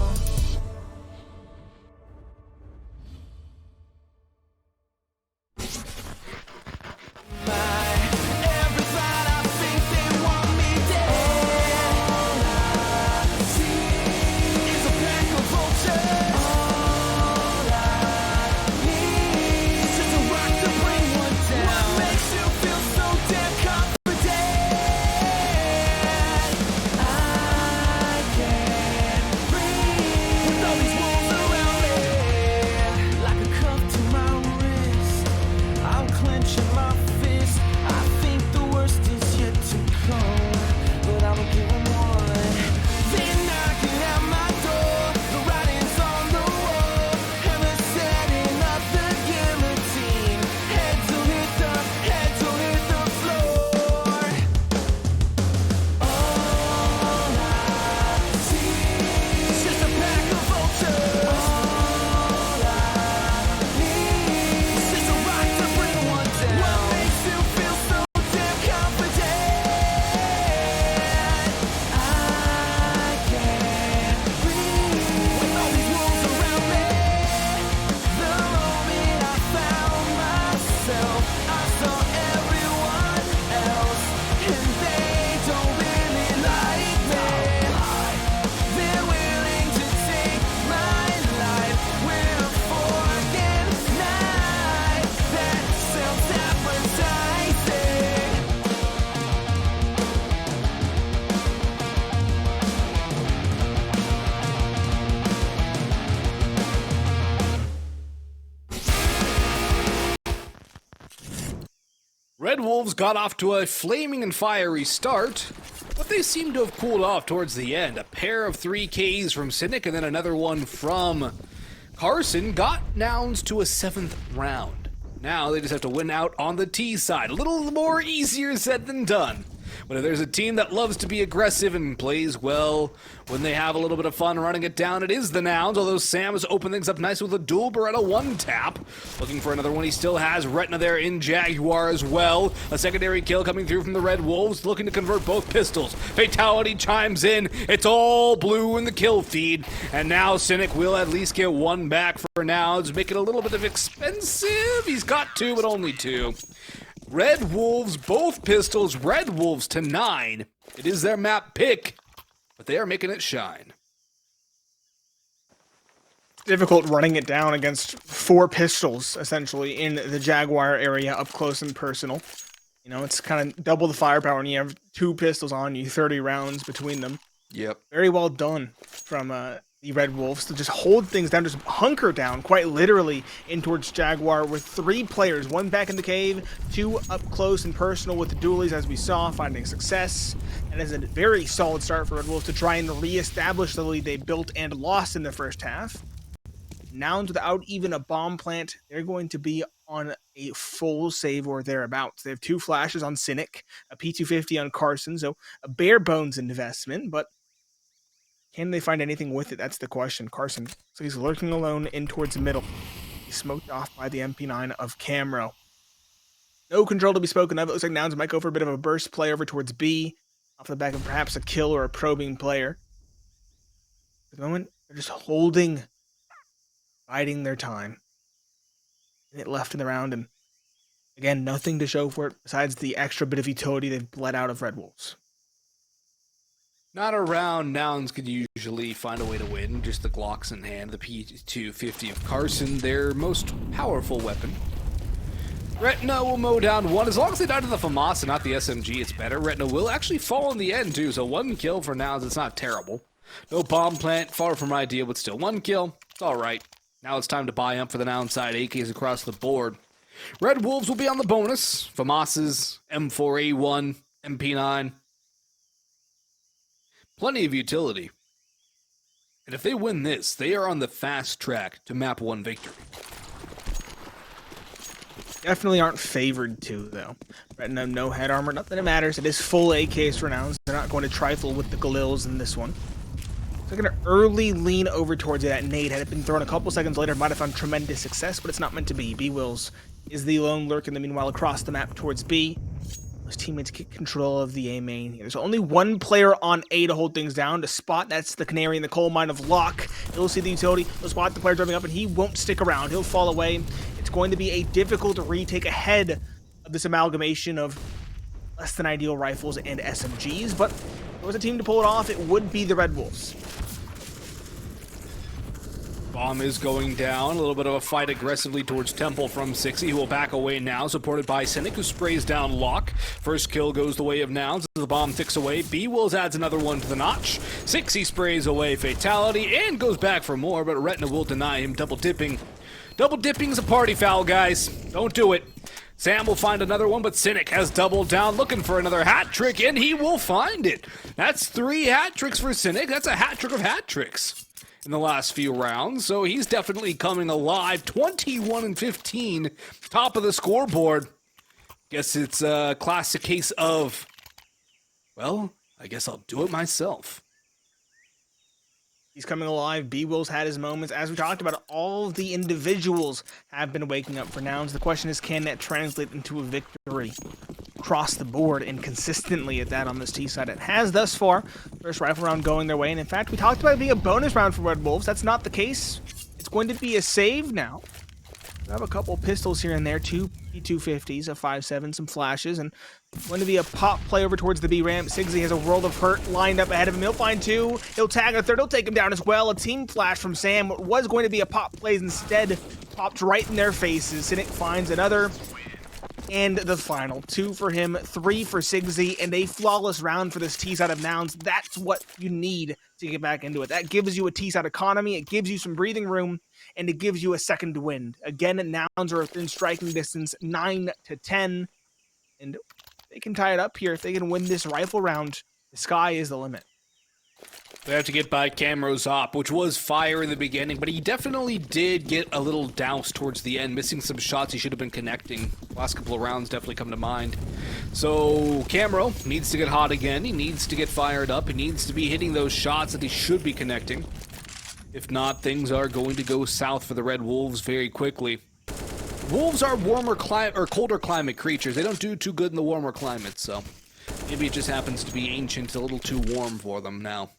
S1: Red Wolves got off to a flaming and fiery start, but they seem to have cooled off towards the end. A pair of 3Ks from Cynic and then another one from Carson got Nouns to a 7th round. Now they just have to win out on the T side. A little more easier said than done. But if there's a team that loves to be aggressive and plays well when they have a little bit of fun running it down, it is the Nouns, although Sam has opened things up nice with a dual Beretta 1-tap. Looking for another one. He still has Retina there in Jaguar as well. A secondary kill coming through from the Red Wolves, looking to convert both pistols. Fatality chimes in. It's all blue in the kill feed. And now Cynic will at least get one back for Nouns, make it a little bit of expensive. He's got two, but only two. Red Wolves, both pistols, Red Wolves to 9. It is their map pick, but they are making it shine.
S2: Difficult running it down against 4 pistols, essentially, in the Jaguar area, up close and personal. You know, it's kind of double the firepower, and you have 2 pistols on you, 30 rounds between them.
S1: Yep.
S2: Very well done from the Red Wolves to just hold things down, just hunker down, quite literally, in towards Jaguar with 3 players, 1 back in the cave, 2 up close and personal with the dualies, as we saw, finding success. And is a very solid start for Red Wolves to try and re-establish the lead they built and lost in the first half. Nouns, without even a bomb plant, they're going to be on a full save or thereabouts. They have 2 flashes on Cynic, a P250 on Carson, so a bare bones investment, but can they find anything with it? That's the question. Carson, so he's lurking alone in towards the middle. He's smoked off by the MP9 of Camro. No control to be spoken of. It looks like Nouns might go for a bit of a burst play over towards B, off the back of perhaps a kill or a probing player. At the moment, they're just holding, biding their time. And it left in the round, and again, nothing to show for it besides the extra bit of utility they've bled out of Red Wolves.
S1: Not around Nouns could usually find a way to win. Just the Glocks in hand, the P250 of Carson, their most powerful weapon. Retina will mow down 1. As long as they die to the FAMAS and not the SMG, it's better. Retina will actually fall in the end, too, so 1 kill for Nouns, it's not terrible. No bomb plant, far from ideal, but still 1 kill. It's alright. Now it's time to buy up for the Nouns side, AKs across the board. Red Wolves will be on the bonus. FAMAS's, M4A1, MP9. Plenty of utility. And if they win this, they are on the fast track to map 1 victory.
S2: Definitely aren't favored to, though. Retina, no head armor, not that it matters. It is full AKs for Nouns. They're not going to trifle with the Galils in this one. So they're going to early lean over towards that nade. Had it been thrown a couple seconds later, might have found tremendous success, but it's not meant to be. B-Wills is the lone lurk in the meanwhile across the map towards B. His teammates get control of the A main here. There's only 1 player on A to hold things down, to spot. That's the canary in the coal mine of Locke. He'll see the utility. He'll spot the player driving up, and he won't stick around. He'll fall away. It's going to be a difficult retake ahead of this amalgamation of less than ideal rifles and SMGs, but if there was a team to pull it off, it would be the Red Wolves.
S1: Bomb is going down. A little bit of a fight aggressively towards Temple from Sixy, who will back away now, supported by Cynic, who sprays down Locke. First kill goes the way of Nouns as the bomb ticks away. B-Wills adds another one to the notch. Sixy sprays away Fatality and goes back for more, but Retina will deny him. Double dipping. Double dipping's a party foul, guys. Don't do it. Sam will find another one, but Cynic has doubled down, looking for another hat trick, and he will find it. That's 3 hat tricks for Cynic. That's a hat trick of hat tricks in the last few rounds, so he's definitely coming alive. 21-15, top of the scoreboard. Guess it's a classic case of, well, I guess I'll do it myself.
S2: He's coming alive. B-Wills had his moments. As we talked about, all of the individuals have been waking up for Nouns. The question is, can that translate into a victory across the board and consistently at that on this T side? It has thus far. First rifle round going their way. And in fact, we talked about it being a bonus round for Red Wolves. That's not the case. It's going to be a save now. We have a couple pistols here and there, 2 P250s, a 5.7, some flashes, and going to be a pop play over towards the B ramp. Sigsy has a world of hurt lined up ahead of him. He'll find 2. He'll tag a 3rd. He'll take him down as well. A team flash from Sam. What was going to be a pop play instead popped right in their faces. Cynic finds another. And the final 2 for him, 3 for Sigsy, and a flawless round for this T-side of Nouns. That's what you need to get back into it. That gives you a T-side economy, it gives you some breathing room, and it gives you a second wind. Again, Nouns are within striking distance, 9-10, and they can tie it up here. If they can win this rifle round, the sky is the limit.
S1: They have to get by Camro's op, which was fire in the beginning, but he definitely did get a little douse towards the end, missing some shots he should have been connecting. Last couple of rounds definitely come to mind. So Camro needs to get hot again. He needs to get fired up. He needs to be hitting those shots that he should be connecting. If not, things are going to go south for the Red Wolves very quickly. Wolves are colder climate creatures. They don't do too good in the warmer climates, so maybe it just happens to be ancient, a little too warm for them now.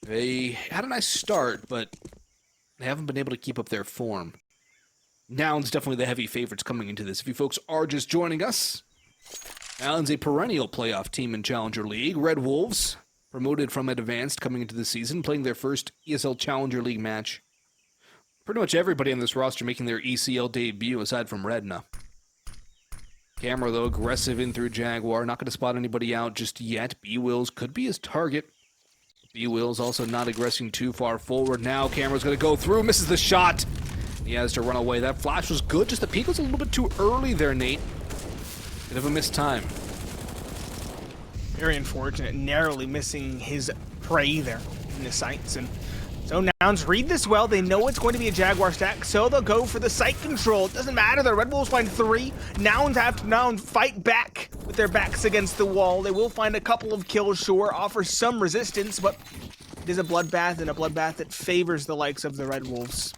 S1: They had a nice start, but they haven't been able to keep up their form. Nouns definitely the heavy favorites coming into this. If you folks are just joining us, Nouns a perennial playoff team in Challenger League. Red Wolves, promoted from Advanced coming into the season, playing their first ESL Challenger League match. Pretty much everybody on this roster making their ECL debut aside from Redna. Camera, though, aggressive in through Jaguar. Not going to spot anybody out just yet. B-Wills could be his target. B-Will's also not aggressing too far forward now. Camera's going to go through, misses the shot. He has to run away. That flash was good, just the peek was a little bit too early there, Nate. Bit of a missed time.
S2: Very unfortunate, narrowly missing his prey there in the sights. And so Nouns read this well. They know it's going to be a Jaguar stack, so they'll go for the sight control. It doesn't matter. The Red Wolves find 3. Nouns have to now fight back with their backs against the wall. They will find a couple of kills, sure, offer some resistance, but it is a bloodbath, and a bloodbath that favors the likes of the Red Wolves.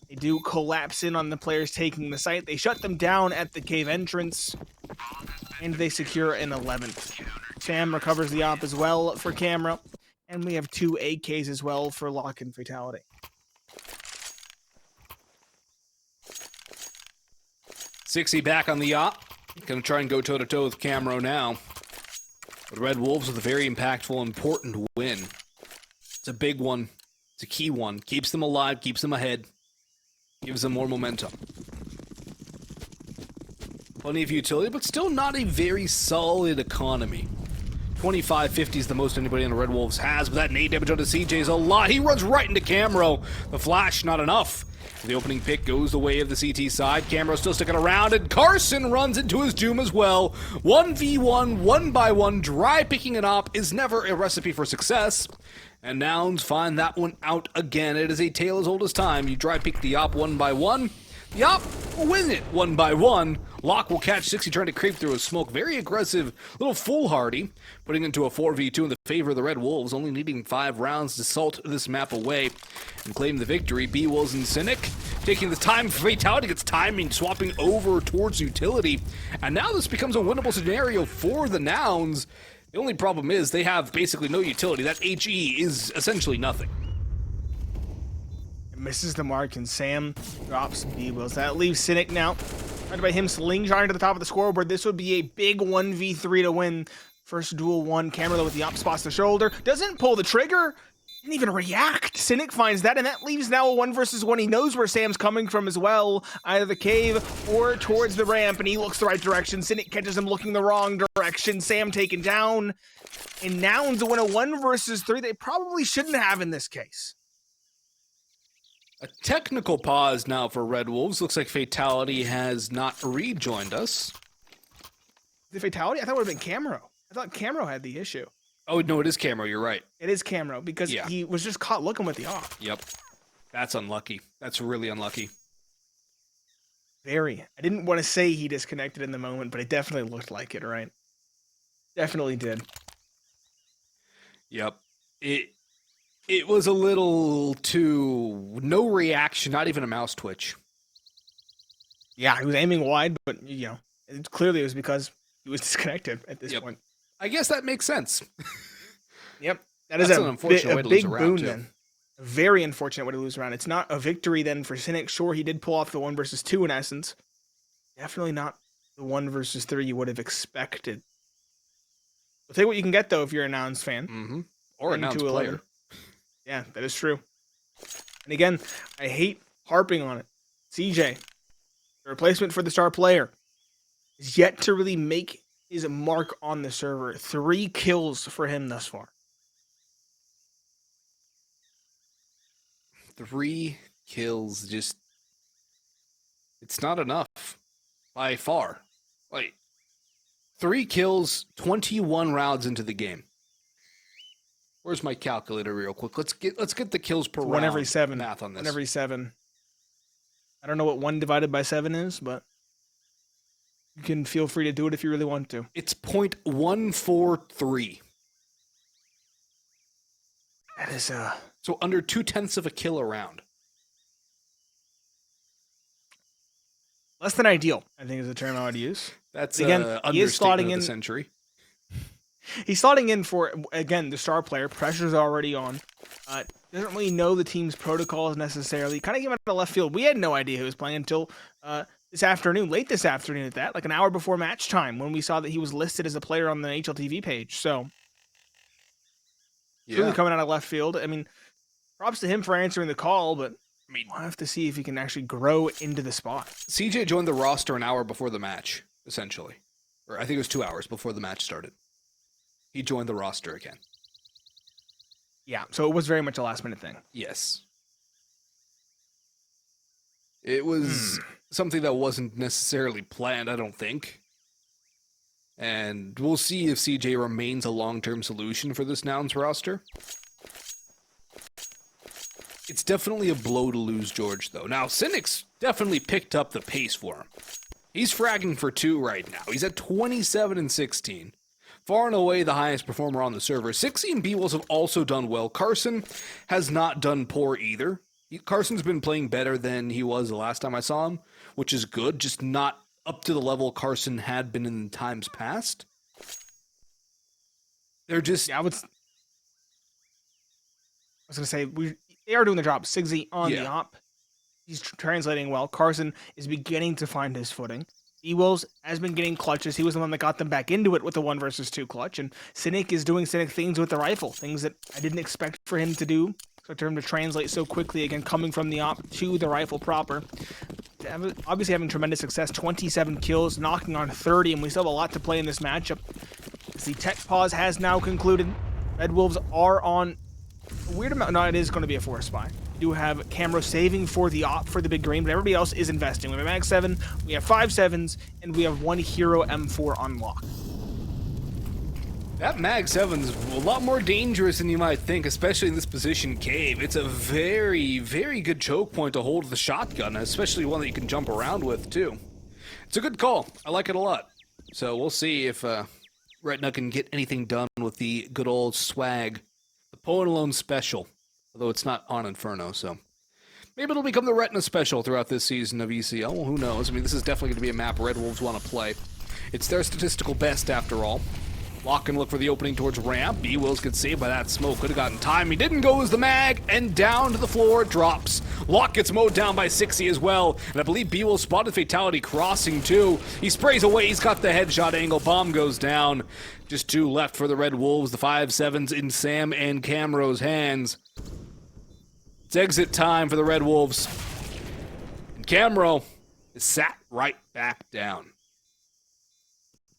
S2: They do collapse in on the players taking the site. They shut them down at the cave entrance, and they secure an 11th. Sam recovers the op as well for camera, and we have 2 AKs as well for lock and fatality.
S1: Sixty back on the op. Gonna try and go toe-to-toe with Camro now. The Red Wolves with a very impactful, important win. It's a big one. It's a key one. Keeps them alive, keeps them ahead. Gives them more momentum. Plenty of utility, but still not a very solid economy. 2550 is the most anybody on the Red Wolves has, but that nade damage onto CJ is a lot. He runs right into Camro. The flash, not enough. The opening pick goes the way of the CT side. Camro still sticking around, and Carson runs into his doom as well. 1v1, 1x1, dry picking an op is never a recipe for success. And Nouns find that one out again. It is a tale as old as time. You dry pick the op 1x1. The op will win it 1x1. Locke will catch 60 trying to creep through his smoke. Very aggressive, little foolhardy, putting into a 4v2 in the favor of the Red Wolves, only needing 5 rounds to salt this map away and claim the victory. B-Wills and Cynic taking the time for fatality, gets timing, swapping over towards utility. And now this becomes a winnable scenario for the Nouns. The only problem is they have basically no utility. That HE is essentially nothing.
S2: It misses the mark, and Sam drops B-Wills. That leaves Cynic now. Tried by him slingshotting to the top of the scoreboard. This would be a big 1v3 to win. First duel one. Camera with the op spots the shoulder. Doesn't pull the trigger. Didn't even react. Cynic finds that, and that leaves now a 1 versus 1. He knows where Sam's coming from as well. Either the cave or towards the ramp, and he looks the right direction. Cynic catches him looking the wrong direction. Sam taken down. And Nouns win a 1 versus 3 they probably shouldn't have in this case.
S1: A technical pause now for Red Wolves. Looks like Fatality has not rejoined us.
S2: The Fatality? I thought it would have been Camro. I thought Camro had the issue.
S1: Oh, no, it is Camro. You're right.
S2: It is Camro because he was just caught looking with the off.
S1: Yep. That's unlucky. That's really unlucky.
S2: Very. I didn't want to say he disconnected in the moment, but it definitely looked like it, right? Definitely did.
S1: Yep. It was a little too... No reaction, not even a mouse twitch.
S2: Yeah, he was aiming wide, but, you know, clearly it was because he was disconnected at this point.
S1: I guess that makes sense.
S2: Yep. That's
S1: an unfortunate way to lose a round,
S2: boon
S1: too.
S2: then. A very unfortunate way to lose a round. It's not a victory then for Cynic. Sure, he did pull off the 1 versus 2 in essence. Definitely not the 1 versus 3 you would have expected. We'll take what you can get, though, if you're a Nouns fan.
S1: Mm-hmm. Or a Nouns player.
S2: Yeah, that is true. And again, I hate harping on it. CJ, the replacement for the star player, is yet to really make his mark on the server. 3 kills for him thus far.
S1: 3 kills, just... It's not enough. By far. Like, 3 kills, 21 rounds into the game. Where's my calculator real quick? Let's get the kills per round.
S2: 1 every 7.
S1: Math on this.
S2: 1 every 7. I don't know what 1 divided by 7 is, but you can feel free to do it if you really want to.
S1: It's 0.143.
S2: That is
S1: So under 0.2 of a kill a round.
S2: less than ideal, I think is the term I would use.
S1: That's
S2: again, he is slotting
S1: understatement of
S2: in
S1: the century.
S2: He's slotting in for, again, the star player. Pressure's already on. Doesn't really know the team's protocols necessarily. Kind of came out of left field. We had no idea who was playing until this afternoon, late this afternoon at that, like an hour before match time, when we saw that he was listed as a player on the HLTV page. So, really coming out of left field. I mean, props to him for answering the call, but we'll have to see if he can actually grow into the spot.
S1: CJ joined the roster an hour before the match, essentially. Or I think it was 2 hours before the match started. He joined the roster again.
S2: Yeah, so it was very much a last-minute thing.
S1: Yes. It was something that wasn't necessarily planned, I don't think. And we'll see if CJ remains a long-term solution for this Nouns roster. It's definitely a blow to lose George, though. Now, Cynic's definitely picked up the pace for him. He's fragging for 2 right now. He's at 27 and 16. Far and away the highest performer on the server. 16 B-Wolves have also done well. Carson has not done poor either. Carson's been playing better than he was the last time I saw him, which is good, just not up to the level Carson had been in times past. They're just...
S2: Yeah, I was going to say, they are doing the job. Sigsy on the op. He's translating well. Carson is beginning to find his footing. E-Wolves has been getting clutches. He was the one that got them back into it with the 1 versus 2 clutch. And Cynic is doing Cynic things with the rifle. Things that I didn't expect for him to do. For him to translate so quickly, again, coming from the op to the rifle proper. Obviously having tremendous success. 27 kills, knocking on 30. And we still have a lot to play in this matchup. As the tech pause has now concluded. Red Wolves are on a weird amount. No, it is going to be a forest spy. We do have Camero saving for the op for the big green, but everybody else is investing. We have a Mag 7, we have 5 7s, and we have 1 Hero M4 on lock.
S1: That Mag 7's a lot more dangerous than you might think, especially in this position cave. It's a very, very good choke point to hold the shotgun, especially one that you can jump around with, too. It's a good call. I like it a lot. So we'll see if Retina can get anything done with the good old swag. The Poe Alone special. Although it's not on Inferno, so... maybe it'll become the Retina special throughout this season of ECL. Well, who knows? I mean, this is definitely going to be a map Red Wolves want to play. It's their statistical best, after all. Lock and look for the opening towards ramp. B-Wills gets saved by that smoke. Could have gotten time. He didn't go as the mag, and down to the floor it drops. Lock gets mowed down by 60 as well, and I believe B-Wills spotted Fatality crossing too. He sprays away. He's got the headshot angle. Bomb goes down. Just 2 left for the Red Wolves. The 5 7s in Sam and Camero's hands. It's exit time for the Red Wolves. And Camero is sat right back down.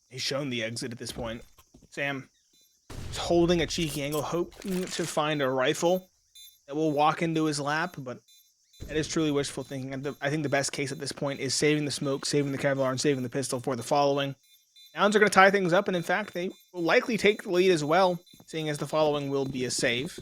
S2: He's shown the exit at this point. Sam is holding a cheeky angle, hoping to find a rifle that will walk into his lap, but that is truly wishful thinking. I think the best case at this point is saving the smoke, saving the Kevlar, and saving the pistol for the following. Nouns are going to tie things up, and in fact, they will likely take the lead as well, seeing as the following will be a save.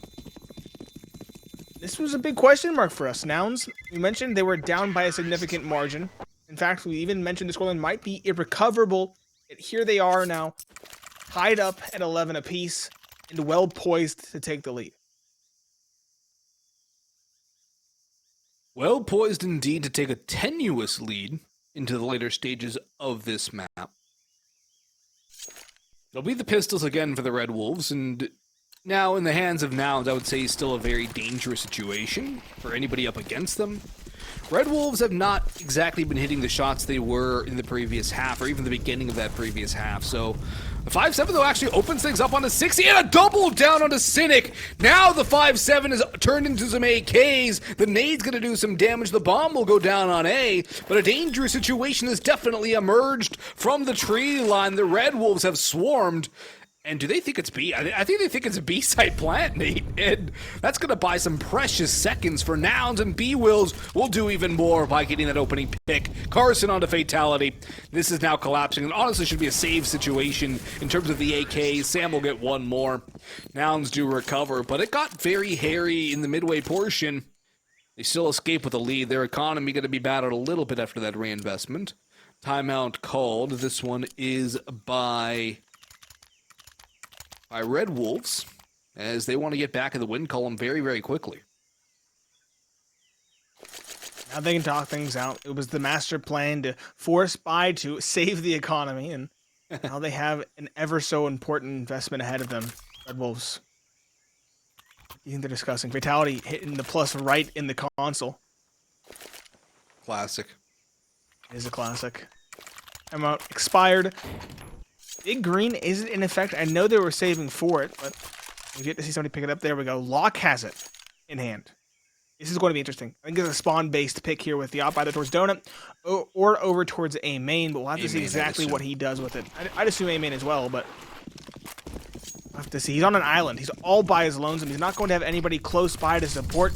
S2: This was a big question mark for us. Nouns, we mentioned they were down by a significant margin. In fact, we even mentioned the scoreline might be irrecoverable. Yet here they are now, tied up at 11 apiece, and well poised to take the lead.
S1: Well poised indeed to take a tenuous lead into the later stages of this map. It'll be the pistols again for the Red Wolves, and now in the hands of Nouns, I would say still a very dangerous situation for anybody up against them. Red Wolves have not exactly been hitting the shots they were in the previous half, or even the beginning of that previous half, so the 5-7 though actually opens things up onto 60, and a double down onto Cynic. Now the 5-7 is turned into some AKs. The nade's gonna do some damage. The bomb will go down on A, but a dangerous situation has definitely emerged from the tree line. The Red Wolves have swarmed. And do they think it's B? I think they think it's a B-side plant, Nate. And that's going to buy some precious seconds for Nouns, and B-Wills will do even more by getting that opening pick. Carson onto Fatality. This is now collapsing, and honestly should be a save situation in terms of the AKs. Sam will get 1 more. Nouns do recover, but it got very hairy in the midway portion. They still escape with a lead. Their economy going to be battered a little bit after that reinvestment. Timeout called. This one is by Red Wolves, as they want to get back in the win column very, very quickly.
S2: Now they can talk things out. It was the master plan to force Spy to save the economy, and now they have an ever so important investment ahead of them. Red Wolves. What do you think they're discussing? Fatality hitting the plus right in the console.
S1: Classic.
S2: It is a classic. I'm out. Expired. Big green isn't in effect. I know they were saving for it, but we've yet to see somebody pick it up. There we go. Lock has it in hand. This is going to be interesting. I think it's a spawn-based pick here with the op either towards Donut or over towards A main, but we'll have to see exactly what he does with it. I'd assume A main as well, but have to see. He's on an island. He's all by his lonesome. He's not going to have anybody close by to support.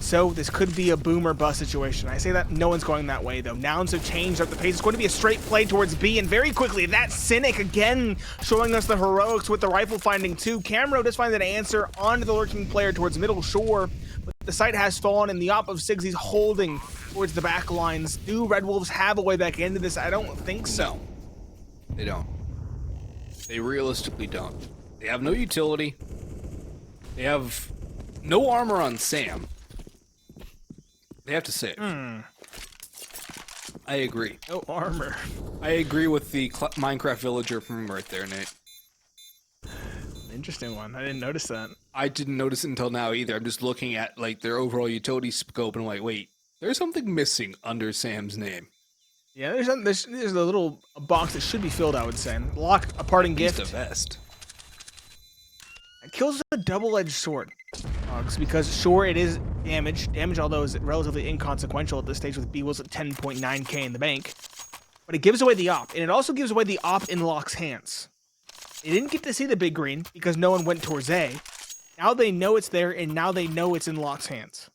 S2: So this could be a boom or bust situation. I say that no one's going that way, though. Nouns have changed up the pace. It's going to be a straight play towards B, and very quickly, that Cynic again showing us the heroics with the rifle finding two. Camero does find an answer onto the lurking player towards middle shore, but the sight has fallen, and the op of Sigsy's holding towards the back lines. Do Red Wolves have a way back into this? I don't think so.
S1: No, they don't. They realistically don't. They have no utility. They have no armor on Sam. They have to save. I agree.
S2: No armor.
S1: I agree with the Minecraft villager from right there, Nate.
S2: Interesting one. I didn't notice that.
S1: I didn't notice it until now either. I'm just looking at like their overall utility scope and I'm like, wait, there's something missing under Sam's name.
S2: Yeah, there's a little box that should be filled, I would say. Lock a parting gift.
S1: He's the best.
S2: It kills a double-edged sword. Because sure, it is damage. Damage, although, is relatively inconsequential at this stage with B-Wills at 10.9k in the bank. But it gives away the op, and it also gives away the op in Locke's hands. They didn't get to see the big green because no one went towards A. Now they know it's there, and now they know it's in Locke's hands.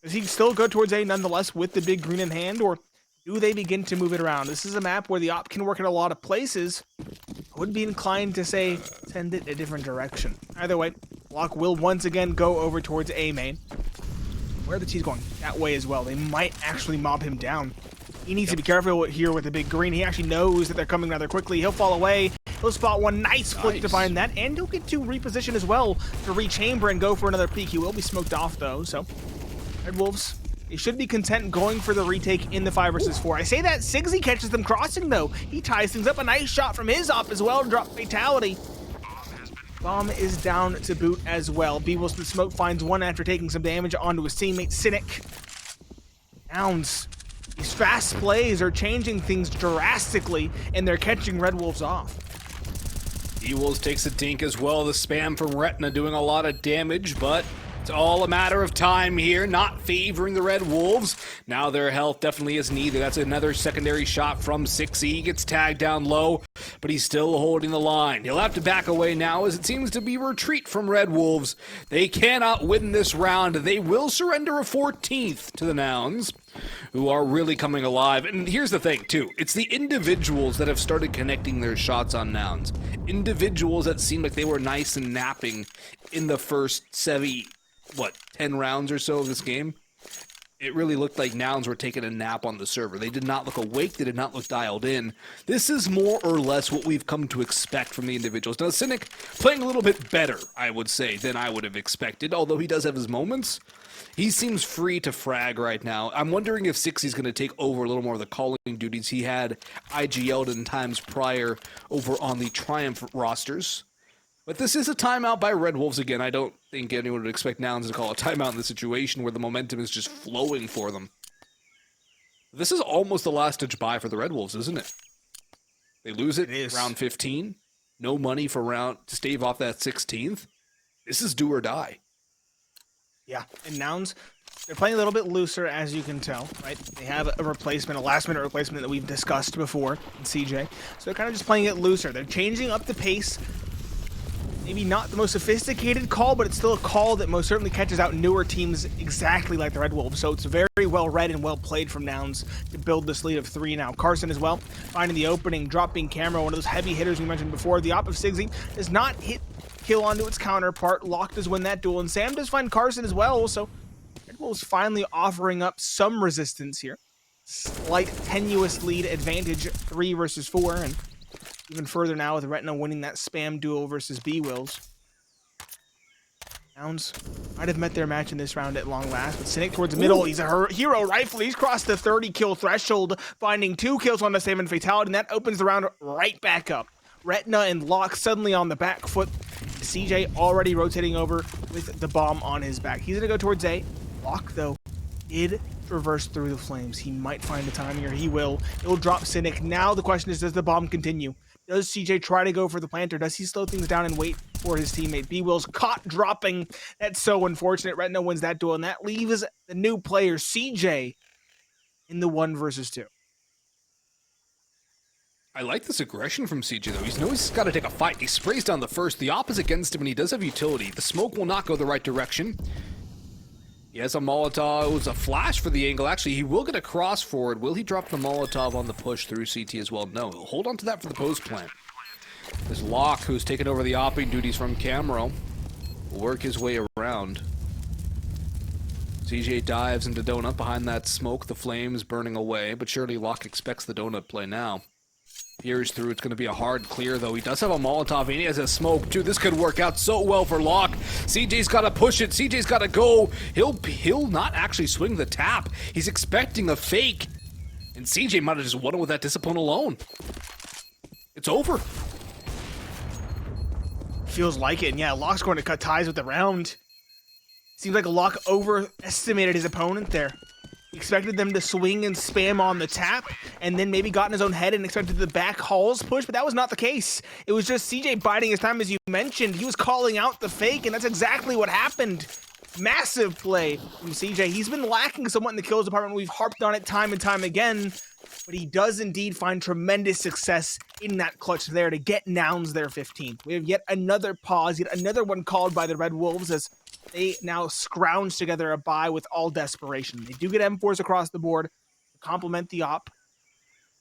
S2: Does he still go towards A nonetheless with the big green in hand, or do they begin to move it around? This is a map where the op can work in a lot of places. I would be inclined to say send it a different direction. Either way, Locke will once again go over towards A main. Where are the T's going? That way as well. They might actually mob him down. He needs to be careful here with the big green. He actually knows that they're coming rather quickly. He'll fall away. He'll spot one. Nice flick to find that. And he'll get to reposition as well to rechamber and go for another peek. He will be smoked off though. So Red Wolves, they should be content going for the retake in the 5 versus 4. I say that Sigsy catches them crossing though. He ties things up. A nice shot from his op as well. Drop fatality. Bomb is down to boot as well. B-Wills with smoke finds one after taking some damage onto his teammate Cynic. Nouns. These fast plays are changing things drastically, and they're catching Red Wolves off.
S1: B-Wolves takes a dink as well. The spam from Retina doing a lot of damage, but it's all a matter of time here, not favoring the Red Wolves. Now their health definitely is needed. That's another secondary shot from Sixy. He gets tagged down low, but he's still holding the line. He'll have to back away now as it seems to be retreat from Red Wolves. They cannot win this round. They will surrender a 14th to the Nouns, who are really coming alive. And here's the thing, too. It's the individuals that have started connecting their shots on Nouns. Individuals that seemed like they were nice and napping in the first 10 rounds or so of this game. It really looked like Nouns were taking a nap on the server. They did not look awake. They did not look dialed in. This is more or less what we've come to expect from the individuals. Now, Cynic playing a little bit better, I would say, than I would have expected, although he does have his moments. He seems free to frag right now. I'm wondering if Sixy's going to take over a little more of the calling duties he had IGL'd in times prior over on the Triumph rosters. But this is a timeout by Red Wolves again. I don't think anyone would expect Nouns to call a timeout in this situation where the momentum is just flowing for them. This is almost the last-ditch buy for the Red Wolves, isn't it? They lose it round 15. No money for round to stave off that 16th. This is do or die.
S2: Yeah, and Nouns, they're playing a little bit looser, as you can tell, right? They have a replacement, a last-minute replacement that we've discussed before in CJ. So they're kind of just playing it looser. They're changing up the pace. Maybe not the most sophisticated call, but it's still a call that most certainly catches out newer teams exactly like the Red Wolves. So it's very well read and well played from Nouns to build this lead of 3 now. Carson as well, finding the opening, dropping Camera, one of those heavy hitters we mentioned before. The op of Sigsy does not hit kill onto its counterpart. Locke does win that duel, and Sam does find Carson as well. So Red Wolves finally offering up some resistance here. Slight tenuous lead advantage, 3 versus 4, and even further now with Retina winning that spam duel versus B-Wills. Nouns might have met their match in this round at long last, but Cynic towards the middle. He's a hero rifle. He's crossed the 30 kill threshold, finding 2 kills on the same and fatality, and that opens the round right back up. Retina and Locke suddenly on the back foot. CJ already rotating over with the bomb on his back. He's gonna go towards A. Locke, though, did traverse through the flames. He might find the time here. He will. He'll drop Cynic. Now the question is, does the bomb continue? Does CJ try to go for the plant, or does he slow things down and wait for his teammate? B-Will's caught dropping. That's so unfortunate. Retina wins that duel, and that leaves the new player, CJ, in the 1 versus 2.
S1: I like this aggression from CJ, though. He knows he's got to take a fight. He sprays down the first. The op is against him, and he does have utility. The smoke will not go the right direction. He has a Molotov. It was a flash for the angle. Actually, he will get a cross forward. Will he drop the Molotov on the push through CT as well? No. He'll hold on to that for the post plant. There's Locke, who's taken over the opping duties from Camero, will work his way around. CJ dives into Donut behind that smoke. The flames burning away, but surely Locke expects the Donut play now. Peers through. It's going to be a hard clear, though. He does have a Molotov, and he has a smoke, too. This could work out so well for Locke. CJ's got to push it. CJ's got to go. He'll not actually swing the tap. He's expecting a fake. And CJ might have just won it with that discipline alone. It's over.
S2: Feels like it, and yeah, Locke's going to cut ties with the round. Seems like Locke overestimated his opponent there. He expected them to swing and spam on the tap, and then maybe got in his own head and expected the back halls push, but that was not the case. It was just CJ biding his time, as you mentioned. He was calling out the fake, and that's exactly what happened. Massive play from CJ. He's been lacking somewhat in the kills department. We've harped on it time and time again, but he does indeed find tremendous success in that clutch there to get Nouns their 15th. We have yet another pause, yet another one called by the Red Wolves as they now scrounge together a buy with all desperation. They do get M4s across the board to complement the op.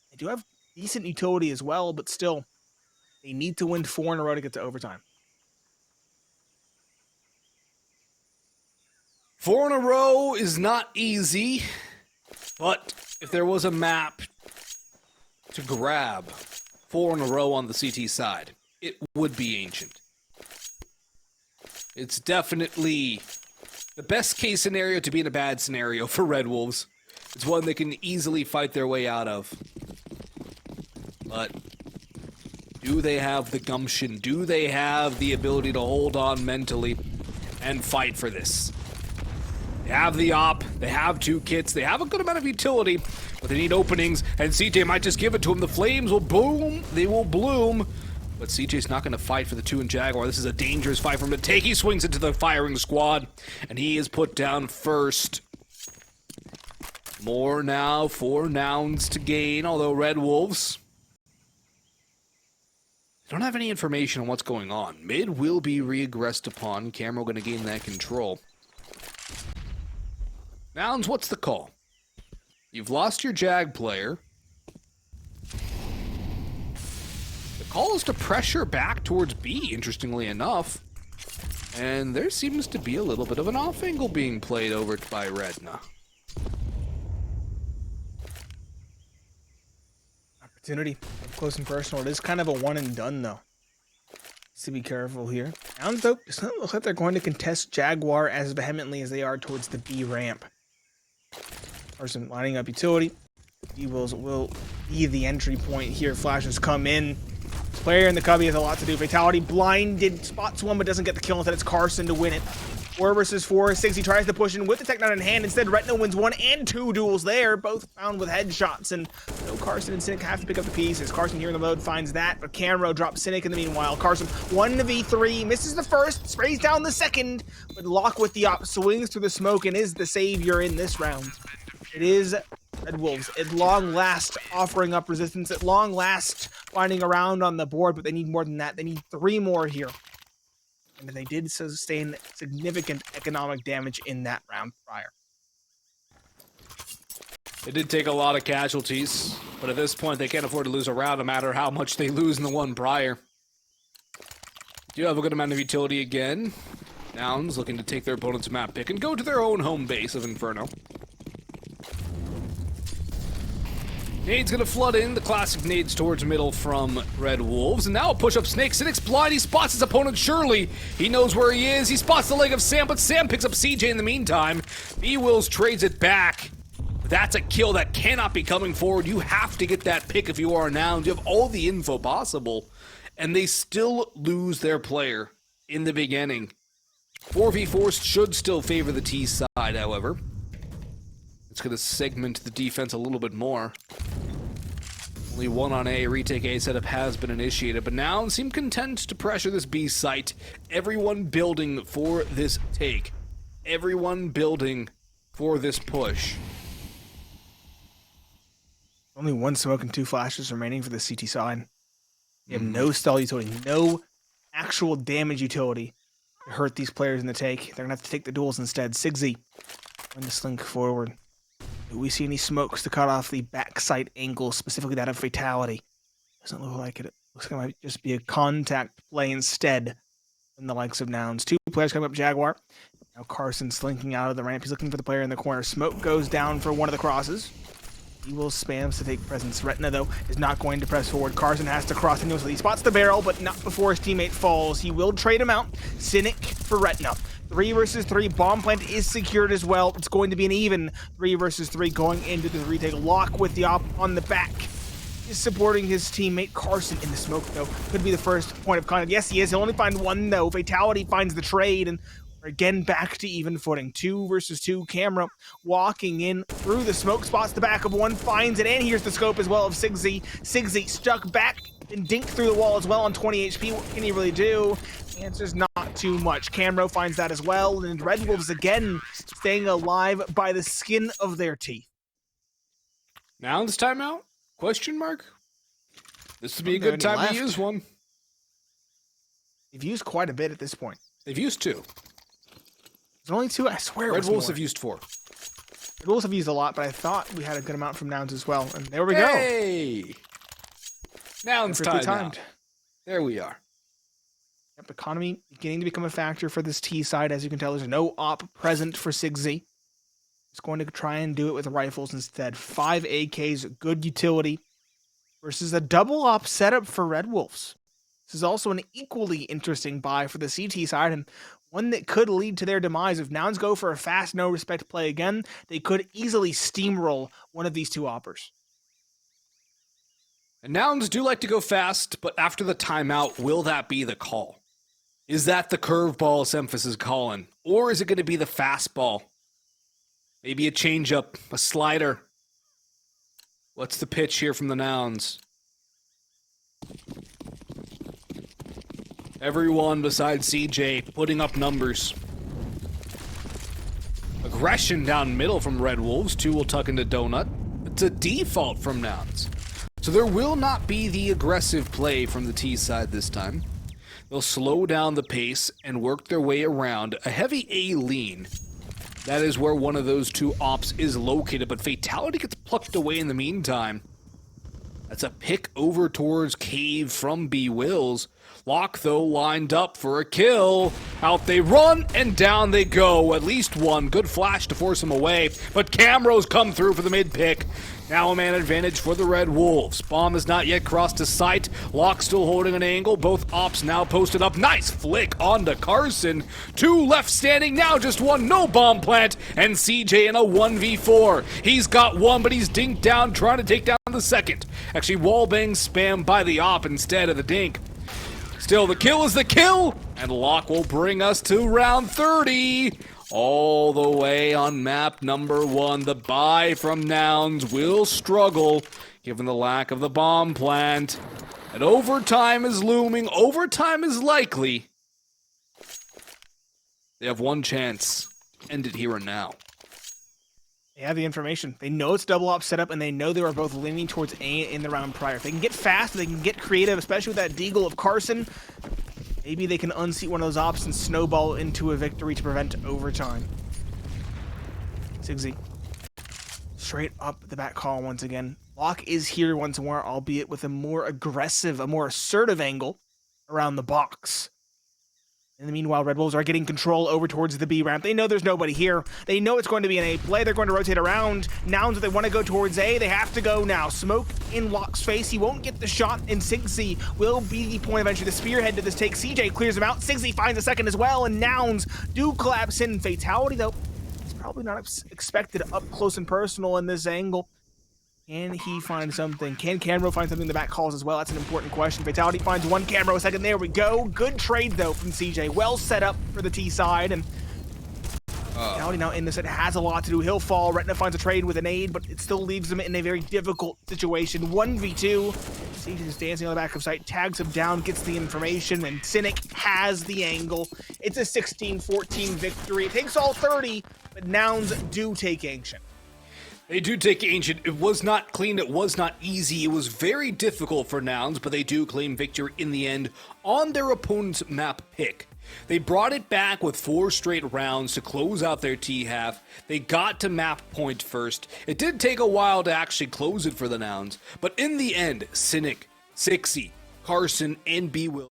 S2: They do have decent utility as well, but still, they need to win 4 in a row to get to overtime.
S1: 4 in a row is not easy, but if there was a map to grab 4 in a row on the CT side, it would be Ancient. It's definitely the best case scenario to be in a bad scenario for Red Wolves. It's one they can easily fight their way out of. But do they have the gumption? Do they have the ability to hold on mentally and fight for this? They have the op, they have 2 kits, they have a good amount of utility, but they need openings, and CJ might just give it to him. The flames will boom, they will bloom, but CJ's not going to fight for the 2 in Jaguar. This is a dangerous fight for him to take. He swings into the firing squad, and he is put down first. More now, 4 Nouns to gain, although Red Wolves don't have any information on what's going on. Mid will be re-aggressed upon. Camera going to gain that control. Nouns, what's the call? You've lost your Jag player. The call is to pressure back towards B, interestingly enough. And there seems to be a little bit of an off angle being played over by Redna.
S2: Opportunity up close and personal. It is kind of a one and done, though. To be careful here. Nouns, though, it doesn't look like they're going to contest Jaguar as vehemently as they are towards the B ramp. Person lining up utility. B will be the entry point here. Flashes come in. Player in the cubby has a lot to do. Fatality blinded, spots one, but doesn't get the kill. Instead, it's Carson to win it. 4 versus 4. 60 tries to push in with the Tech 9 in hand. Instead, Retno wins 1 and 2 duels there, both found with headshots. And no, Carson and Cynic have to pick up the pieces. Carson here in the mode finds that, but Camero drops Cynic in the meanwhile. Carson 1v3, misses the first, sprays down the second, but Locke with the op swings through the smoke and is the savior in this round. It is Red Wolves at long last offering up resistance, at long last finding a round on the board, but they need more than that. They need 3 more here. And they did sustain significant economic damage in that round prior.
S1: They did take a lot of casualties, but at this point they can't afford to lose a round no matter how much they lose in the one prior. Do have a good amount of utility again. Nouns looking to take their opponent's map pick and go to their own home base of Inferno. Nade's gonna flood in, the classic nades towards middle from Red Wolves, and now a push up Snake. Cynic's blind, he spots his opponent surely. He knows where he is, he spots the leg of Sam, but Sam picks up CJ in the meantime. B-Wills trades it back. That's a kill that cannot be coming forward. You have to get that pick if you are Nouns. You have all the info possible, and they still lose their player in the beginning. 4v4 should still favor the T side, however. It's going to segment the defense a little bit more. Only 1 on A. Retake A setup has been initiated, but Nouns seem content to pressure this B site. Everyone building for this take. Everyone building for this push.
S2: Well, Only one smoke and 2 flashes remaining for the CT side. You have no stall utility, no actual damage utility to hurt these players in the take. They're going to have to take the duels instead. Sigzy going to slink forward. Do we see any smokes to cut off the backside angle, specifically that of Fatality? Doesn't look like it. It looks like it might just be a contact play instead from the likes of Nouns. 2 players coming up Jaguar. Now Carson slinking out of the ramp. He's looking for the player in the corner. Smoke goes down for one of the crosses. He will spams to take presence. Retna, though, is not going to press forward. Carson has to cross into so he spots the barrel, but not before his teammate falls. He will trade him out. Cynic for Retna. 3 versus 3. Bomb plant is secured as well. It's going to be an even 3 versus 3 going into the retake. Lock with the op on the back. Is supporting his teammate Carson in the smoke, though. Could be the first point of contact. Yes, he is. He'll only find 1, though. Fatality finds the trade, and we're again back to even footing. 2 versus 2. Camera walking in through the smoke, spots the back of one, finds it, and here's the scope as well of Sigzy. Sigzy stuck back and dinked through the wall as well on 20 HP. What can he really do? The answer's not too much. Camro finds that as well, and Red Wolves again staying alive by the skin of their teeth.
S1: Nouns timeout? Question mark? This would be a good time to use one.
S2: They've used quite a bit at this point.
S1: They've used 2.
S2: There's only 2, I swear.
S1: Red Wolves have used 4.
S2: Red Wolves have used a lot, but I thought we had a good amount from Nouns as well. And there we go.
S1: Hey! Nouns timed. There we are.
S2: Yep, economy beginning to become a factor for this T side. As you can tell, there's no op present for Sigzy. He's going to try and do it with rifles instead. 5 AKs, good utility, versus a double op setup for Red Wolves. This is also an equally interesting buy for the CT side, and one that could lead to their demise. If Nouns go for a fast, no respect play again, they could easily steamroll one of these 2 oppers.
S1: And Nouns do like to go fast, but after the timeout, will that be the call? Is that the curveball Semphis is calling? Or is it going to be the fastball? Maybe a changeup, a slider. What's the pitch here from the Nouns? Everyone besides CJ putting up numbers. Aggression down middle from Red Wolves. 2 will tuck into Donut. It's a default from Nouns. So there will not be the aggressive play from the T side this time. They'll slow down the pace and work their way around a heavy A lean. That is where one of those 2 ops is located, but Fatality gets plucked away in the meantime. That's a pick over towards Cave from B Wills. Lock, though, lined up for a kill. Out they run, and down they go. At least one. Good flash to force him away, but Camro's come through for the mid-pick. Now a man advantage for the Red Wolves. Bomb has not yet crossed his sight. Lock still holding an angle. Both ops now posted up. Nice flick onto Carson. 2 left standing. Now just 1. No bomb plant. And CJ in a 1v4. He's got 1, but he's dinked down trying to take down the second. Actually, wallbang spam by the op instead of the dink. Still, the kill is the kill. And Lock will bring us to round 30. All the way on map number 1, the buy from Nouns will struggle, given the lack of the bomb plant. And overtime is looming. Overtime is likely. They have 1 chance. End it here and now.
S2: They have the information. They know it's double op setup, and they know they were both leaning towards A in the round prior. If they can get fast, they can get creative, especially with that deagle of Carson. Maybe they can unseat one of those ops and snowball into a victory to prevent overtime. Sigzy. Straight up the back call once again. Lock is here once more, albeit with a more aggressive, a more assertive angle around the box. In the meanwhile, Red Wolves are getting control over towards the B ramp. They know there's nobody here. They know it's going to be an A play. They're going to rotate around. Nouns, if they want to go towards A, they have to go now. Smoke in Lock's face. He won't get the shot, and Sigzy will be the point of entry. The spearhead to this take. CJ clears him out. Sigzy finds a second as well, and Nouns do collapse in. Fatality, though, it's probably not expected up close and personal in this angle. Can he find something? Can Camro find something in the back calls as well? That's an important question. Fatality finds 1 Camro a second. There we go. Good trade, though, from CJ. Well set up for the T side. And Fatality now in this, it has a lot to do. He'll fall. Retna finds a trade with an aid, but it still leaves him in a very difficult situation. 1v2. CJ is dancing on the back of sight, tags him down, gets the information, and Cynic has the angle. It's a 16-14 victory. It takes all 30, but Nouns do take action.
S1: They do take Ancient. It was not clean, it was not easy, it was very difficult for Nouns, but they do claim victory in the end on their opponent's map pick. They brought it back with 4 straight rounds to close out their T-half. They got to map point first. It did take a while to actually close it for the Nouns, but in the end, Cynic, Sixy, Carson, and B-Will